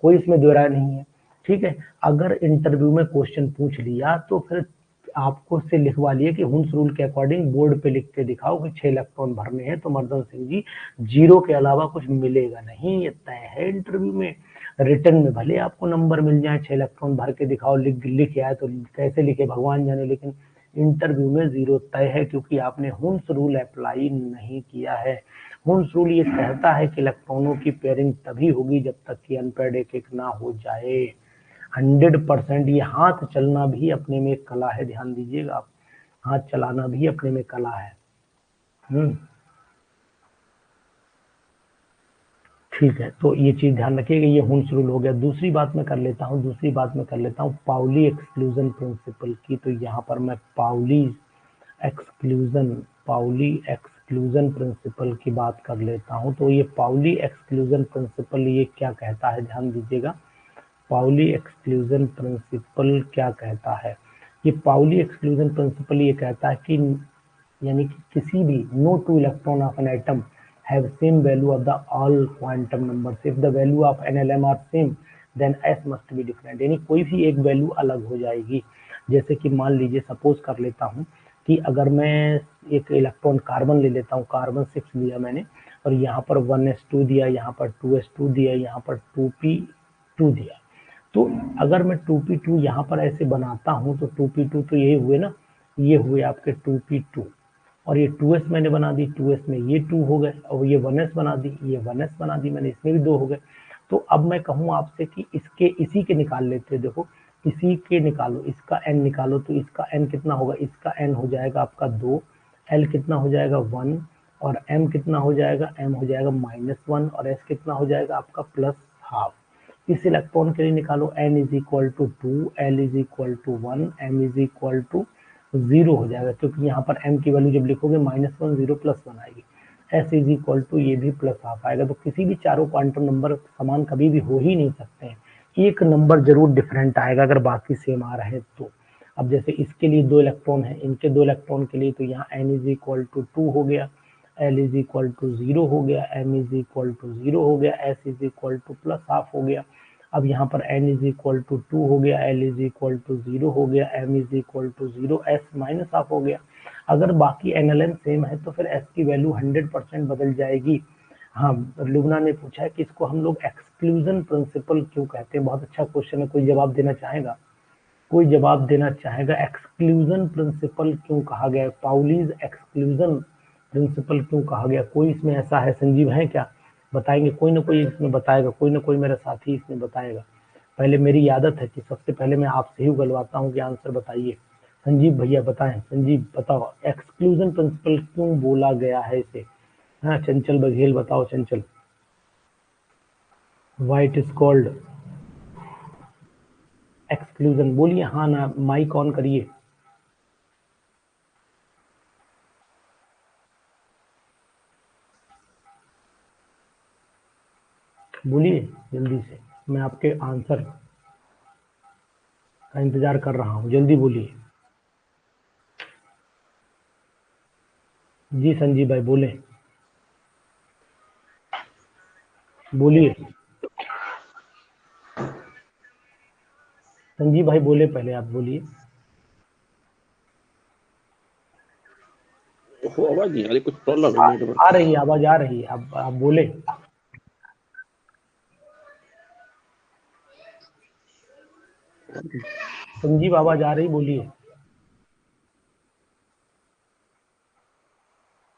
कोई इसमें दो राय नहीं है, ठीक है। अगर इंटरव्यू में क्वेश्चन पूछ लिया तो फिर आपको से लिखवा लिए कि हुन्स रूल के अकॉर्डिंग बोर्ड पे लिख के दिखाओ कि 6 इलेक्ट्रॉन भरने हैं, तो मर्दन सिंह जी 0 के अलावा कुछ मिलेगा नहीं, ये तय है इंटरव्यू में। रिटर्न में भले आपको नंबर मिल जाए, 6 इलेक्ट्रॉन भर के दिखाओ, लिख आए तो कैसे लिखे भगवान जाने, लेकिन इंटरव्यू में 0 तय है, क्योंकि आपने हुन्स रूल अप्लाई नहीं किया है। हुन्स रूल ये कहता है कि इलेक्ट्रॉनों की पेयरिंग तभी होगी जब तक कि अनपेयर्ड एक एक ना हो जाए। 100%। ये हाथ चलना भी अपने में एक कला है, ध्यान दीजिएगा आप, हाथ चलाना भी अपने में कला है। ठीक है, तो ये चीज ध्यान रखिएगा, ये हुन्स रूल हो गया। दूसरी बात मैं कर लेता हूँ पाउली एक्सक्लूजन प्रिंसिपल की। तो यहाँ पर मैं पाउली एक्सक्लूजन प्रिंसिपल की बात कर लेता हूँ। तो ये पाउली एक्सक्लूजन प्रिंसिपल ये क्या कहता है, ध्यान दीजिएगा। पाउली एक्सक्लूजन प्रिंसिपल क्या कहता है? ये पाउली एक्सक्लूजन प्रिंसिपल ये कहता है कि यानी कि किसी भी no two electron of an atom have same value of the all quantum numbers. If the value of NLM are same, then S must be different. यानी कोई भी एक वैल्यू अलग हो जाएगी। जैसे कि मान लीजिए, सपोज कर लेता हूँ कि अगर मैं एक इलेक्ट्रॉन कार्बन ले लेता हूँ, कार्बन 6 लिया मैंने, और यहाँ पर 1s2 दिया, यहाँ पर 2s2 दिया, यहाँ पर 2p2 दिया। तो अगर मैं 2p2 यहाँ पर ऐसे बनाता हूँ तो 2p2 तो ये हुए ना, ये हुए आपके 2p2, और ये 2s मैंने बना दी, 2s में ये 2 हो गए, और ये 1s बना दी, ये 1s बना दी मैंने, इसमें भी 2 हो गए। तो अब मैं कहूँ आपसे कि इसी के निकाल लेते हैं। देखो, इसी के निकालो, इसका n निकालो, तो इसका n कितना होगा? इसका n हो जाएगा आपका 2, l कितना हो जाएगा 1, और m कितना हो जाएगा? m हो जाएगा -1, और s कितना हो जाएगा आपका +12। इस इलेक्ट्रॉन के लिए निकालो, n is equal to 2, l is equal to 1, m is equal to 0 हो जाएगा, क्योंकि यहाँ पर m की वैल्यू जब लिखोगे -1 0 +1 आएगी। s इज इक्वल टू ये भी +12 आएगा। तो किसी भी चारों क्वांटम नंबर समान कभी भी हो ही नहीं सकते हैं, एक नंबर जरूर डिफरेंट आएगा अगर बाकी सेम आ रहे हैं तो। अब जैसे इसके लिए 2 इलेक्ट्रॉन है, इनके 2 इलेक्ट्रॉन के लिए, तो यहाँ n इज इक्वल टू 2 हो गया, l इज इक्वल टू 0 हो गया, m इज इक्वल टू 0 हो गया, s इज इक्वल टू +12 हो गया। अब यहाँ पर n इज इक्वल टू 2 हो गया, l इज इक्वल टू 0 हो गया, m is equal to 0, s -12 हो गया। अगर बाकी एनएलएन सेम है तो फिर s की वैल्यू 100% बदल जाएगी। हाँ, लुबना ने पूछा है कि इसको हम लोग एक्सक्लूजन प्रिंसिपल क्यों कहते हैं। बहुत अच्छा क्वेश्चन है, कोई जवाब देना चाहेगा? कोई जवाब देना चाहेगा? एक्सक्लूजन प्रिंसिपल क्यों कहा गया, पाउलीज एक्सक्लूजन प्रिंसिपल क्यों कहा गया? कोई इसमें ऐसा है? संजीव है क्या? बताएंगे? कोई ना कोई इसमें बताएगा, कोई ना कोई मेरा साथी इसमें बताएगा। पहले मेरी आदत है कि सबसे पहले मैं आपसे ही उगलवाता हूँ कि आंसर बताइए। संजीव भैया बताएं, संजीव बताओ, एक्सक्लूजन प्रिंसिपल क्यों बोला गया है इसे? हाँ, चंचल बघेल बताओ, चंचल। वाइट इज कॉल्ड एक्सक्लूजन, बोलिए हाँ ना, माइक ऑन करिए। बोलिए जल्दी से, मैं आपके आंसर का इंतजार कर रहा हूँ, जल्दी बोलिए। जी संजीव भाई बोले, बोलिए संजीव भाई बोले, पहले आप बोलिए। आवाज नहीं आ रही, कुछ प्रॉब्लम है नेटवर्क। आ रही है आवाज, आ रही है, आप बोले। संजीव आवाज आ रही, बोलिए।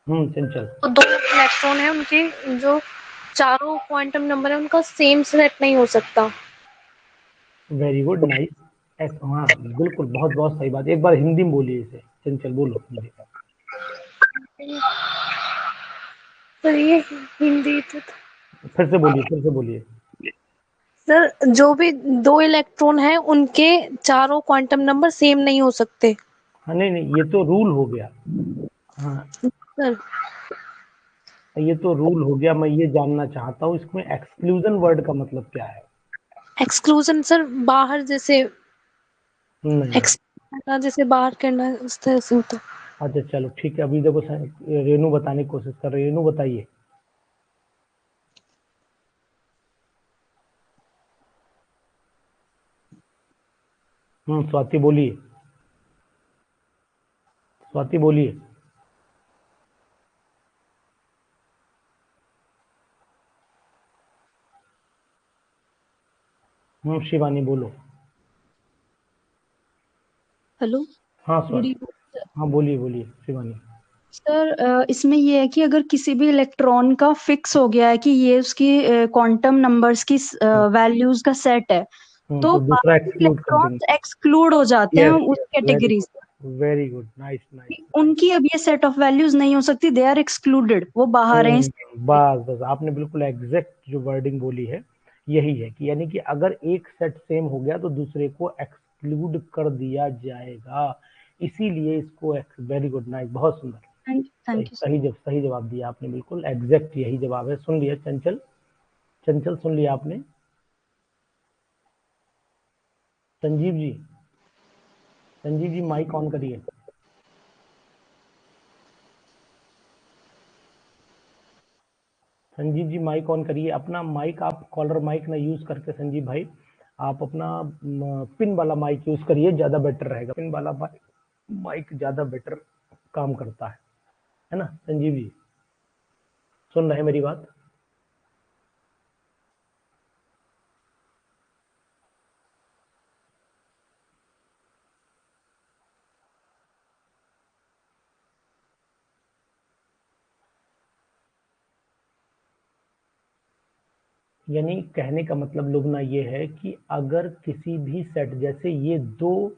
चंचल। तो 2 इलेक्ट्रॉन है उनके, जो चारों क्वांटम नंबर है उनका सेम सेट नहीं हो सकता। Very good, nice. हाँ बिल्कुल, बहुत बहुत सही बात। एक बार हिंदी में बोलिए इसे, चंचल बोलो हिंदी। सर ये हिंदी तो फिर से बोलिए, फिर से बोलिए। सर, जो भी 2 इलेक्ट्रॉन है उनके चारों क्वांटम नंबर सेम नहीं हो सकते। हाँ नहीं नहीं, ये तो रूल हो गया। हाँ, सर ये तो रूल हो गया। मैं ये जानना चाहता हूँ इसमें एक्सक्लूजन वर्ड का मतलब क्या है? एक्सक्लूजन सर बाहर, जैसे नहीं। जैसे बाहर करना उस तरह से होता। अच्छा चलो ठीक है, अभी देखो रेनू बताने की कोशिश कर रही है, रेनू बताइए। स्वाति बोलिए, स्वाति बोलिए। शिवानी बोलो। हेलो। हाँ गुड सर। इवनिंग हाँ बोलिए बोलिए शिवानी। सर। इसमें ये है कि अगर किसी भी इलेक्ट्रॉन का फिक्स हो गया है कि ये उसकी क्वांटम नंबर्स की वैल्यूज का सेट है, तो तो दूसरा बाकी एक्सक्लूड कर देंगे। इलेक्ट्रॉन्स एक्सक्लूड हो जाते हैं यस उस यस, वेरी कैटेगरी से। Good very good, nice nice. उनकी अब ये सेट ऑफ वैल्यूज नहीं हो सकती, दे आर एक्सक्लूडेड, वो बाहर हैं इस set से। बस बस आपने बिल्कुल एग्जैक्ट जो वर्डिंग बोली है यही है कि यानी कि अगर एक सेट सेम हो गया तो दूसरे को एक्सक्लूड कर दिया जाएगा, इसीलिए इसको वेरी गुड, नाइस, बहुत सुंदर। सही थैंक यू। सही सही जवाब दिया आपने, बिल्कुल एग्जैक्ट यही जवाब है। सुन लिया चंचल? चंचल सुन लिया आपने? संजीव जी, संजीव जी माइक ऑन करिए। संजीव जी माइक ऑन करिए अपना। माइक आप कॉलर माइक ना यूज करके संजीव भाई, आप अपना पिन वाला माइक यूज करिए, ज्यादा बेटर रहेगा। पिन वाला माइक ज्यादा बेटर काम करता है ना संजीव जी? सुन रहे हैं मेरी बात? यानी कहने का मतलब लोगना ये है कि अगर किसी भी सेट, जैसे ये दो,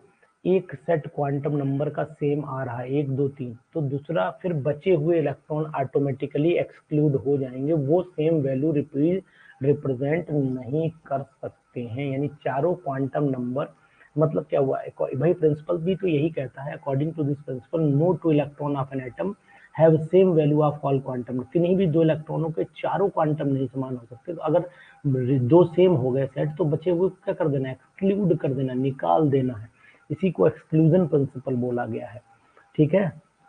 एक सेट क्वांटम नंबर का सेम आ रहा है 1 2 3, तो दूसरा फिर बचे हुए इलेक्ट्रॉन ऑटोमेटिकली एक्सक्लूड हो जाएंगे, वो सेम वैल्यू रिप्रेजेंट नहीं कर सकते हैं। यानी चारों क्वांटम नंबर, मतलब क्या हुआ भाई, प्रिंसिपल भी तो यही कहता है, according to this principle no two electron of an atom have same value of all quantum. किन्हीं भी दो इलेक्ट्रॉनों के चारों क्वांटम नहीं समान हो सकते। तो अगर दो सेम हो गए सेट, तो बचे हुए क्या कर देना, एक्सक्लूड कर देना, निकाल देना है। इसी को एक्सक्लूजन प्रिंसिपल बोला गया है। ठीक है,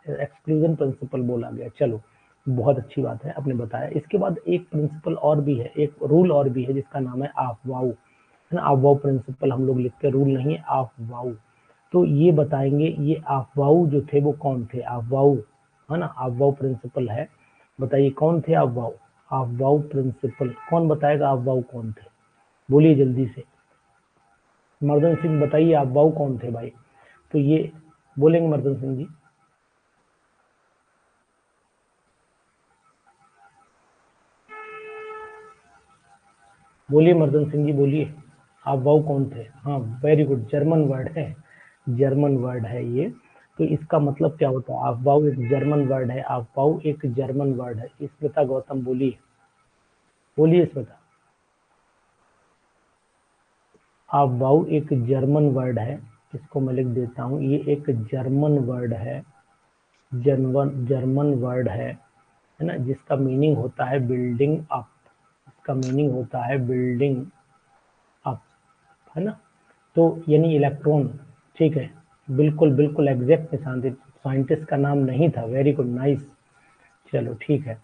एक्सक्लूजन प्रिंसिपल बोला गया। चलो बहुत अच्छी बात है आपने बताया। इसके बाद एक प्रिंसिपल और भी है, एक रूल और भी है जिसका नाम है अफवाऊ, है ना? अफवाऊ प्रिंसिपल हम लोग लिखते हैं, रूल नहीं है, अफवाऊ। तो ये बताएंगे ये अफवाऊ जो थे वो कौन थे? अफवाऊ, है ना? अफवाऊ प्रिंसिपल है, बताइए कौन थे अफवाऊ? अफवाऊ प्रिंसिपल कौन बताएगा? अफवाऊ कौन थे? बोलिए जल्दी से। मर्दन सिंह बताइए अफवाऊ कौन थे भाई? तो ये बोलेंगे मर्दन सिंह जी? बोलिए मर्दन सिंह जी बोलिए, अफवाऊ कौन थे? हाँ वेरी गुड, जर्मन वर्ड है, जर्मन वर्ड है ये। तो इसका मतलब क्या होता है? अफवाऊ एक जर्मन वर्ड है, अफवाऊ एक जर्मन वर्ड है। स्मिता गौतम बोलिए, बोलिए स्मिता। अफवाऊ एक जर्मन वर्ड है, इसको मैं लिख देता हूँ, ये एक जर्मन वर्ड है, जर्मन वर्ड है ना? जिसका मीनिंग होता है बिल्डिंग अप, इसका मीनिंग होता है बिल्डिंग अप, है ना? तो यानी इलेक्ट्रॉन, ठीक है, बिल्कुल बिल्कुल एग्जैक्ट निशान, साइंटिस्ट का नाम नहीं था, वेरी गुड नाइस। चलो ठीक है,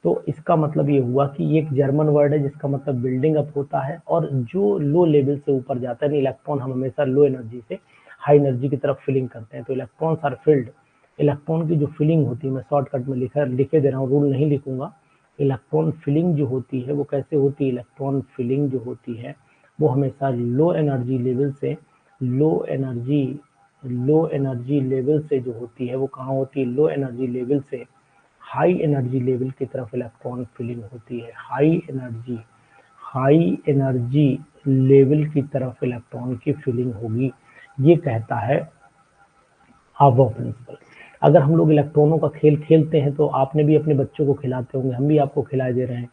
तो इसका मतलब ये हुआ कि ये एक जर्मन वर्ड है जिसका मतलब बिल्डिंग अप होता है, और जो लो लेवल से ऊपर जाता है, इलेक्ट्रॉन हम हमेशा लो एनर्जी से हाई एनर्जी की तरफ फिलिंग करते हैं, तो इलेक्ट्रॉन्स आर फिल्ड। इलेक्ट्रॉन की जो फिलिंग होती है, मैं शॉर्टकट में लिखे दे रहा हूँ, रूल नहीं लिखूंगा। इलेक्ट्रॉन फिलिंग जो होती है वो कैसे होती है? इलेक्ट्रॉन फिलिंग जो होती है वो हमेशा लो एनर्जी लेवल से, लो एनर्जी लेवल से जो होती है वो कहाँ होती है? लो एनर्जी लेवल से हाई एनर्जी लेवल की तरफ इलेक्ट्रॉन फिलिंग होती है। हाई एनर्जी लेवल की तरफ इलेक्ट्रॉन की फिलिंग होगी, ये कहता है अफवाऊ प्रिंसिपल। अगर हम लोग इलेक्ट्रॉनों का खेल खेलते हैं, तो आपने भी अपने बच्चों को खिलाते होंगे, हम भी आपको खिला दे रहे हैं।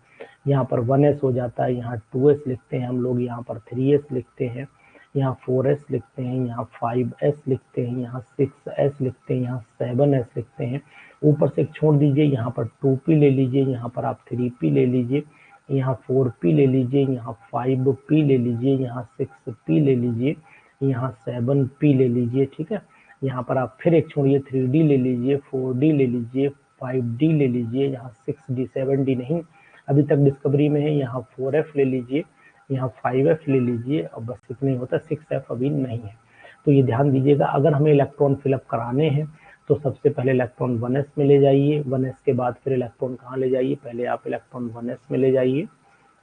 यहाँ पर 1s हो जाता है, यहाँ 2s लिखते हैं हम लोग, यहाँ पर 3s लिखते हैं, यहाँ 4s लिखते हैं, यहाँ 5s लिखते हैं, यहाँ 6s लिखते हैं, यहाँ 7s लिखते हैं। ऊपर से एक छोड़ दीजिए, यहाँ पर 2p ले लीजिए, यहाँ पर आप 3p ले लीजिए, यहाँ 4p ले लीजिए, यहाँ 5p ले लीजिए, यहाँ 6p ले लीजिए, यहाँ 7p ले लीजिए। ठीक है, यहाँ पर आप फिर एक छोड़िए, 3D ले लीजिए, 4D ले लीजिए, 5D ले लीजिए, यहाँ 6D 7D नहीं, अभी तक डिस्कवरी में है। यहाँ 4F ले लीजिए, यहाँ 5F ले लीजिए, और बस इतना ही होता है, 6F अभी नहीं है। तो ये ध्यान दीजिएगा, अगर हमें इलेक्ट्रॉन फिलअप कराने हैं तो सबसे पहले इलेक्ट्रॉन 1s में ले जाइए, 1s के बाद फिर इलेक्ट्रॉन कहाँ ले जाइए? पहले आप इलेक्ट्रॉन 1s में ले जाइए,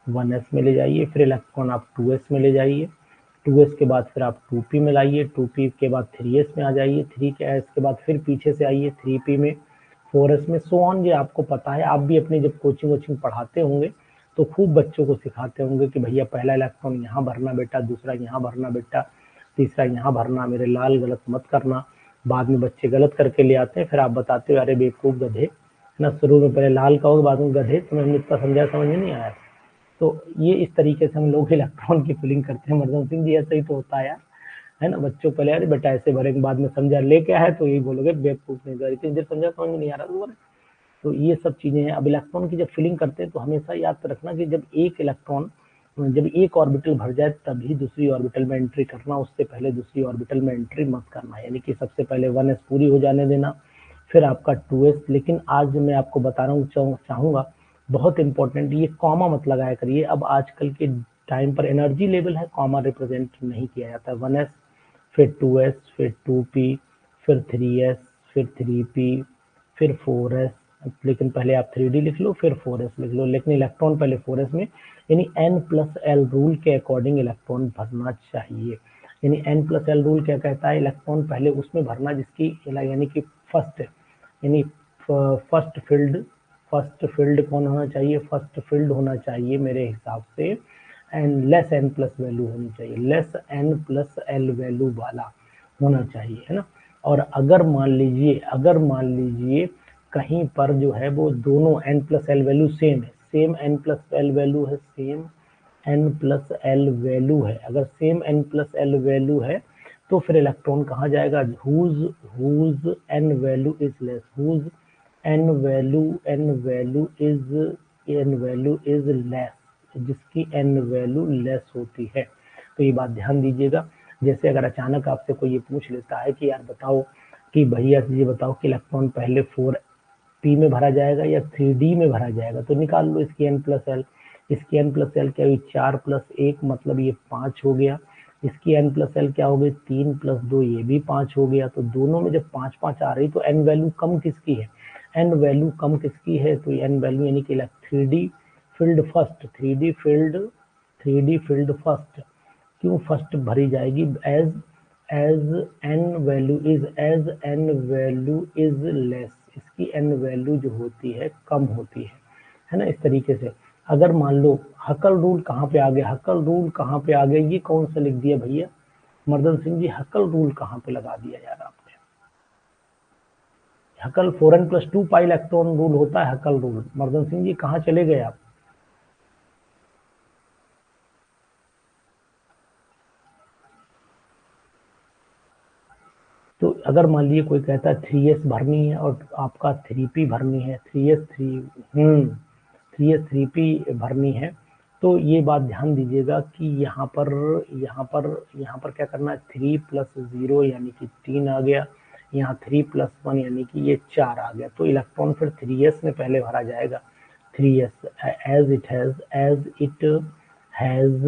1s में ले जाइए, फिर इलेक्ट्रॉन आप 2s में ले जाइए, 2s के बाद फिर आप 2p में लाइए, 2p के बाद 3s में आ जाइए, 3s के बाद फिर पीछे से आइए 3p में, 4s में, सो ऑन। ये आपको पता है, आप भी अपनी जब कोचिंग वोचिंग पढ़ाते होंगे तो खूब बच्चों को सिखाते होंगे कि भैया पहला इलेक्ट्रॉन यहाँ भरना बेटा, दूसरा यहाँ भरना बेटा, तीसरा यहाँ भरना, मेरे लाल गलत मत करना। बाद में बच्चे गलत करके ले आते हैं, फिर आप बताते हो अरे बेवकूफ गधे ना, शुरू में पहले लाल कहोगे बाद में गधे, तुम्हें इतना समझा समझ में नहीं आया। तो ये इस तरीके से हम लोग इलेक्ट्रॉन की फिलिंग करते हैं। मर्दन सिंह जी ऐसा ही तो होता है यार, है ना। बच्चों पहले अरे बेटा ऐसे भरेंगे, बाद में समझा ले क्या है तो यही बोलोगे बेवकूफ नहीं, इतनी देर समझा समझ में नहीं आ रहा तुम्हारे। तो ये सब चीजें हैं। अब इलेक्ट्रॉन की जब फिलिंग करते हैं तो हमेशा याद रखना कि जब एक इलेक्ट्रॉन, जब एक ऑर्बिटल भर जाए तभी दूसरी ऑर्बिटल में एंट्री करना, उससे पहले दूसरी ऑर्बिटल में एंट्री मत करना। यानी कि सबसे पहले 1s पूरी हो जाने देना, फिर आपका 2s। लेकिन आज मैं आपको बता रहा हूँ, चाहूंगा बहुत इंपॉर्टेंट, ये कॉमा मत लगाया करिए। अब आजकल के टाइम पर एनर्जी लेवल है, कॉमा रिप्रेजेंट नहीं किया जाता है। 1s फिर 2s फिर 2p फिर 3s फिर 3p फिर 4s, लेकिन पहले आप 3d लिख लो फिर 4s लिख लो, लेकिन इलेक्ट्रॉन पहले 4s में, यानी n+l रूल के अकॉर्डिंग इलेक्ट्रॉन भरना चाहिए। यानी n+l रूल क्या कहता है, इलेक्ट्रॉन पहले उसमें भरना जिसकी यानी कि फर्स्ट, यानी फर्स्ट फील्ड कौन होना चाहिए, फर्स्ट फील्ड होना चाहिए मेरे हिसाब से, एंड लेस n+ वैल्यू होनी चाहिए, लेस n+l वैल्यू वाला होना चाहिए, है ना। और अगर मान लीजिए कहीं पर जो है वो दोनों n+l वैल्यू सेम है, सेम n+l वैल्यू है, सेम n+l वैल्यू है, अगर सेम n+l वैल्यू है तो फिर इलेक्ट्रॉन कहाँ जाएगा, whose n value is less, whose n value is less, जिसकी n वैल्यू लेस होती है। तो ये बात ध्यान दीजिएगा। जैसे अगर अचानक आपसे कोई ये पूछ लेता है कि यार बताओ कि भैया ये बताओ कि इलेक्ट्रॉन पहले 4p में भरा जाएगा या 3d में भरा जाएगा, तो निकाल लो इसकी n+l। इसकी n+l क्या हुई, 4+1 मतलब ये 5 हो गया। इसकी n+l क्या हो गई, 3+2 ये भी 5 हो गया। तो दोनों में जब 5-5 आ रही तो n वैल्यू कम किसकी है, n वैल्यू कम किसकी है, तो n वैल्यू यानी कि 3d filled first, 3d filled first, क्यों फर्स्ट भरी जाएगी, as n value is less, इसकी n वैल्यू जो होती है कम होती है ना। इस तरीके से अगर मान लो हकल रूल कहाँ पे आ गया, हकल रूल कहाँ पे आ गया, ये कौन सा लिख दिया भैया मर्दन सिंह जी, हकल रूल कहाँ पे लगा दिया यार आपने, हकल 4n+2 पाई इलेक्ट्रॉन रूल होता है हकल रूल। मर्दन सिंह जी कहाँ चले गए आप, तो अगर मान लीजिए कोई कहता है 3s भरनी है और आपका 3p भरनी है, 3p भरनी है, तो ये बात ध्यान दीजिएगा कि यहाँ पर क्या करना है, 3+0 यानी कि 3 आ गया, यहाँ 3+1 यानी कि ये 4 आ गया। तो इलेक्ट्रॉन फिर 3s में पहले भरा जाएगा, 3s as it has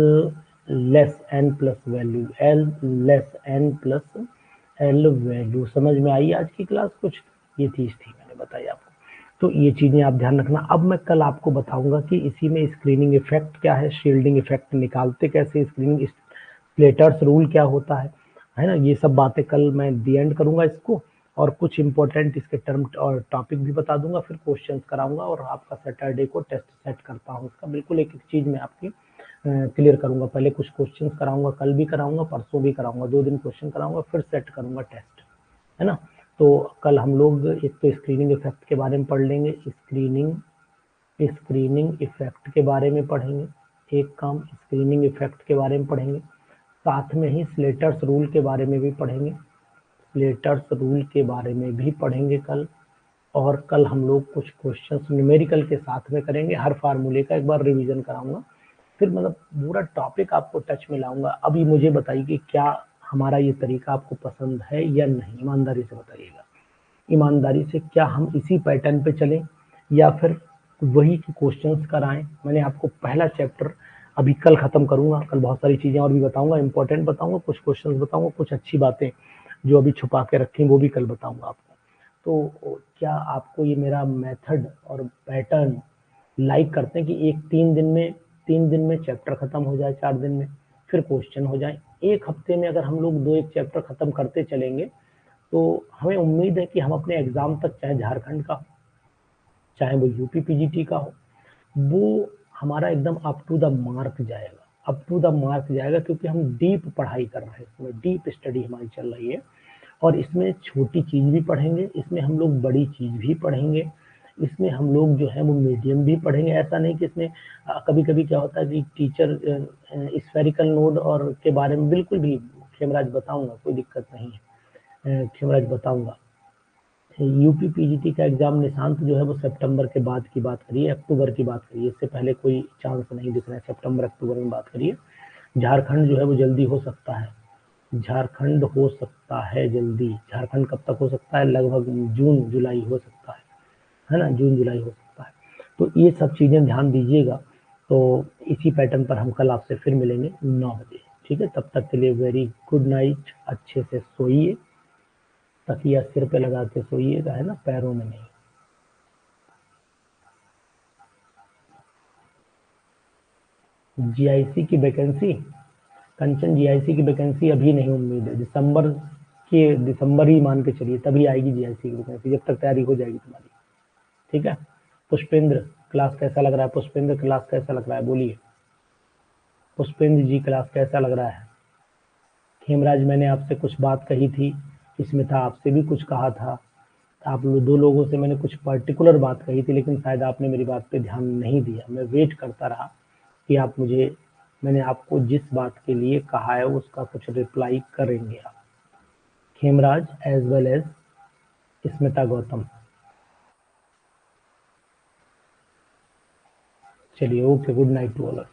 less n+ value, l value. समझ में आई आज की क्लास कुछ, ये चीज थी मैंने बताई आपको। तो ये चीजें आप ध्यान रखना। अब मैं कल आपको बताऊंगा कि इसी में स्क्रीनिंग इफेक्ट क्या है, शील्डिंग इफेक्ट निकालते कैसे, स्क्रीनिंग स्प्लिटर्स रूल क्या होता है ना। ये सब बातें कल मैं दी एंड करूंगा इसको, और कुछ इंपॉर्टेंट इसके टर्म और टॉपिक भी बता दूंगा, फिर क्वेश्चंस कराऊंगा, और आपका सैटरडे को टेस्ट सेट करता हूँ इसका, बिल्कुल एक एक चीज मैं आपकी क्लियर करूंगा। पहले कुछ क्वेश्चंस कराऊंगा, कल भी कराऊंगा, परसों भी कराऊंगा, 2 दिन क्वेश्चन कराऊंगा, फिर सेट करूंगा टेस्ट, है ना। तो कल हम लोग एक तो स्क्रीनिंग इफेक्ट के बारे में पढ़ लेंगे, स्क्रीनिंग इफेक्ट के बारे में पढ़ेंगे, एक काम स्क्रीनिंग इफेक्ट के बारे में पढ़ेंगे, साथ में ही स्लेटर्स रूल के बारे में भी पढ़ेंगे, कल। और कल हम लोग कुछ क्वेश्चंस न्यूमेरिकल के साथ में करेंगे, हर फार्मूले का एक बार रिवीजन कराऊंगा, फिर मतलब पूरा टॉपिक आपको टच में लाऊंगा। अभी मुझे बताइए कि क्या हमारा ये तरीका आपको पसंद है या नहीं, ईमानदारी से बताइएगा, ईमानदारी से, क्या हम इसी पैटर्न पे चलें या फिर वही क्वेश्चंस कराएं। मैंने आपको पहला चैप्टर अभी कल खत्म करूंगा, कल बहुत सारी चीजें और भी बताऊंगा, इंपॉर्टेंट बताऊंगा, कुछ क्वेश्चंस बताऊंगा, कुछ अच्छी बातें जो अभी छुपा के रखी वो भी कल बताऊंगा आपको। तो क्या आपको ये मेरा मेथड और पैटर्न लाइक करते हैं कि 3 दिन में चैप्टर खत्म हो जाए, 4 दिन में फिर क्वेश्चन हो जाए, एक हफ्ते में अगर हम लोग 2-1 चैप्टर खत्म करते चलेंगे तो हमें उम्मीद है कि हम अपने एग्जाम तक, चाहे झारखंड का हो, चाहे वो यूपी पीजीटी का हो, वो हमारा एकदम अप टू द मार्क जाएगा, अप टू द मार्क जाएगा, क्योंकि हम डीप पढ़ाई कर रहे हैं, इसमें डीप स्टडी हमारी चल रही है। और इसमें छोटी चीज भी पढ़ेंगे, इसमें हम लोग बड़ी चीज भी पढ़ेंगे, इसमें हम लोग जो है वो मीडियम भी पढ़ेंगे। ऐसा नहीं कि इसमें कभी कभी क्या होता है कि टीचर स्फेरिकल नोड और के बारे में बिल्कुल भी खेमराज बताऊंगा, कोई दिक्कत नहीं है, खेमराज बताऊंगा। यूपी पीजीटी का एग्जाम निशांत जो है वो सितंबर के बाद की बात करिए, अक्टूबर की बात करिए, इससे पहले कोई चांस नहीं दिख रहा है, सितंबर अक्टूबर में बात करिए। झारखंड जो है वो जल्दी हो सकता है, झारखंड हो सकता है जल्दी। झारखंड कब तक हो सकता है? लगभग जून जुलाई हो सकता है ना, जून जुलाई हो सकता है। तो ये सब चीजें ध्यान दीजिएगा। तो इसी पैटर्न पर हम कल आपसे फिर मिलेंगे 9 बजे, ठीक है? तब तक के लिए वेरी गुड नाइट, अच्छे से सोइए, तकिया सिर पे लगा के सोइएगा, है ना, पैरों में नहीं। जीआईसी की वैकेंसी, कंचन, जीआईसी की वैकेंसी अभी नहीं उम्मीद है, दिसंबर ही मान के चलिए, तभी आएगी जीआईसी की वैकेंसी, जब तक तैयारी हो जाएगी तुम्हारी, ठीक है? पुष्पेंद्र, क्लास कैसा लग रहा है? पुष्पेंद्र, क्लास कैसा लग रहा है? बोलिए पुष्पेंद्र जी, क्लास कैसा लग रहा है? खेमराज, मैंने आपसे कुछ बात कही थी, स्मिता आपसे भी कुछ कहा था, आप लोग 2 लोगों से मैंने कुछ पर्टिकुलर बात कही थी, लेकिन शायद आपने मेरी बात पे ध्यान नहीं दिया। मैं वेट करता रहा कि आप मुझे, मैंने आपको जिस बात के लिए कहा है उसका कुछ रिप्लाई करेंगे आप। Khemraj as well as Smita Gautam. चलिए, okay, good night to all.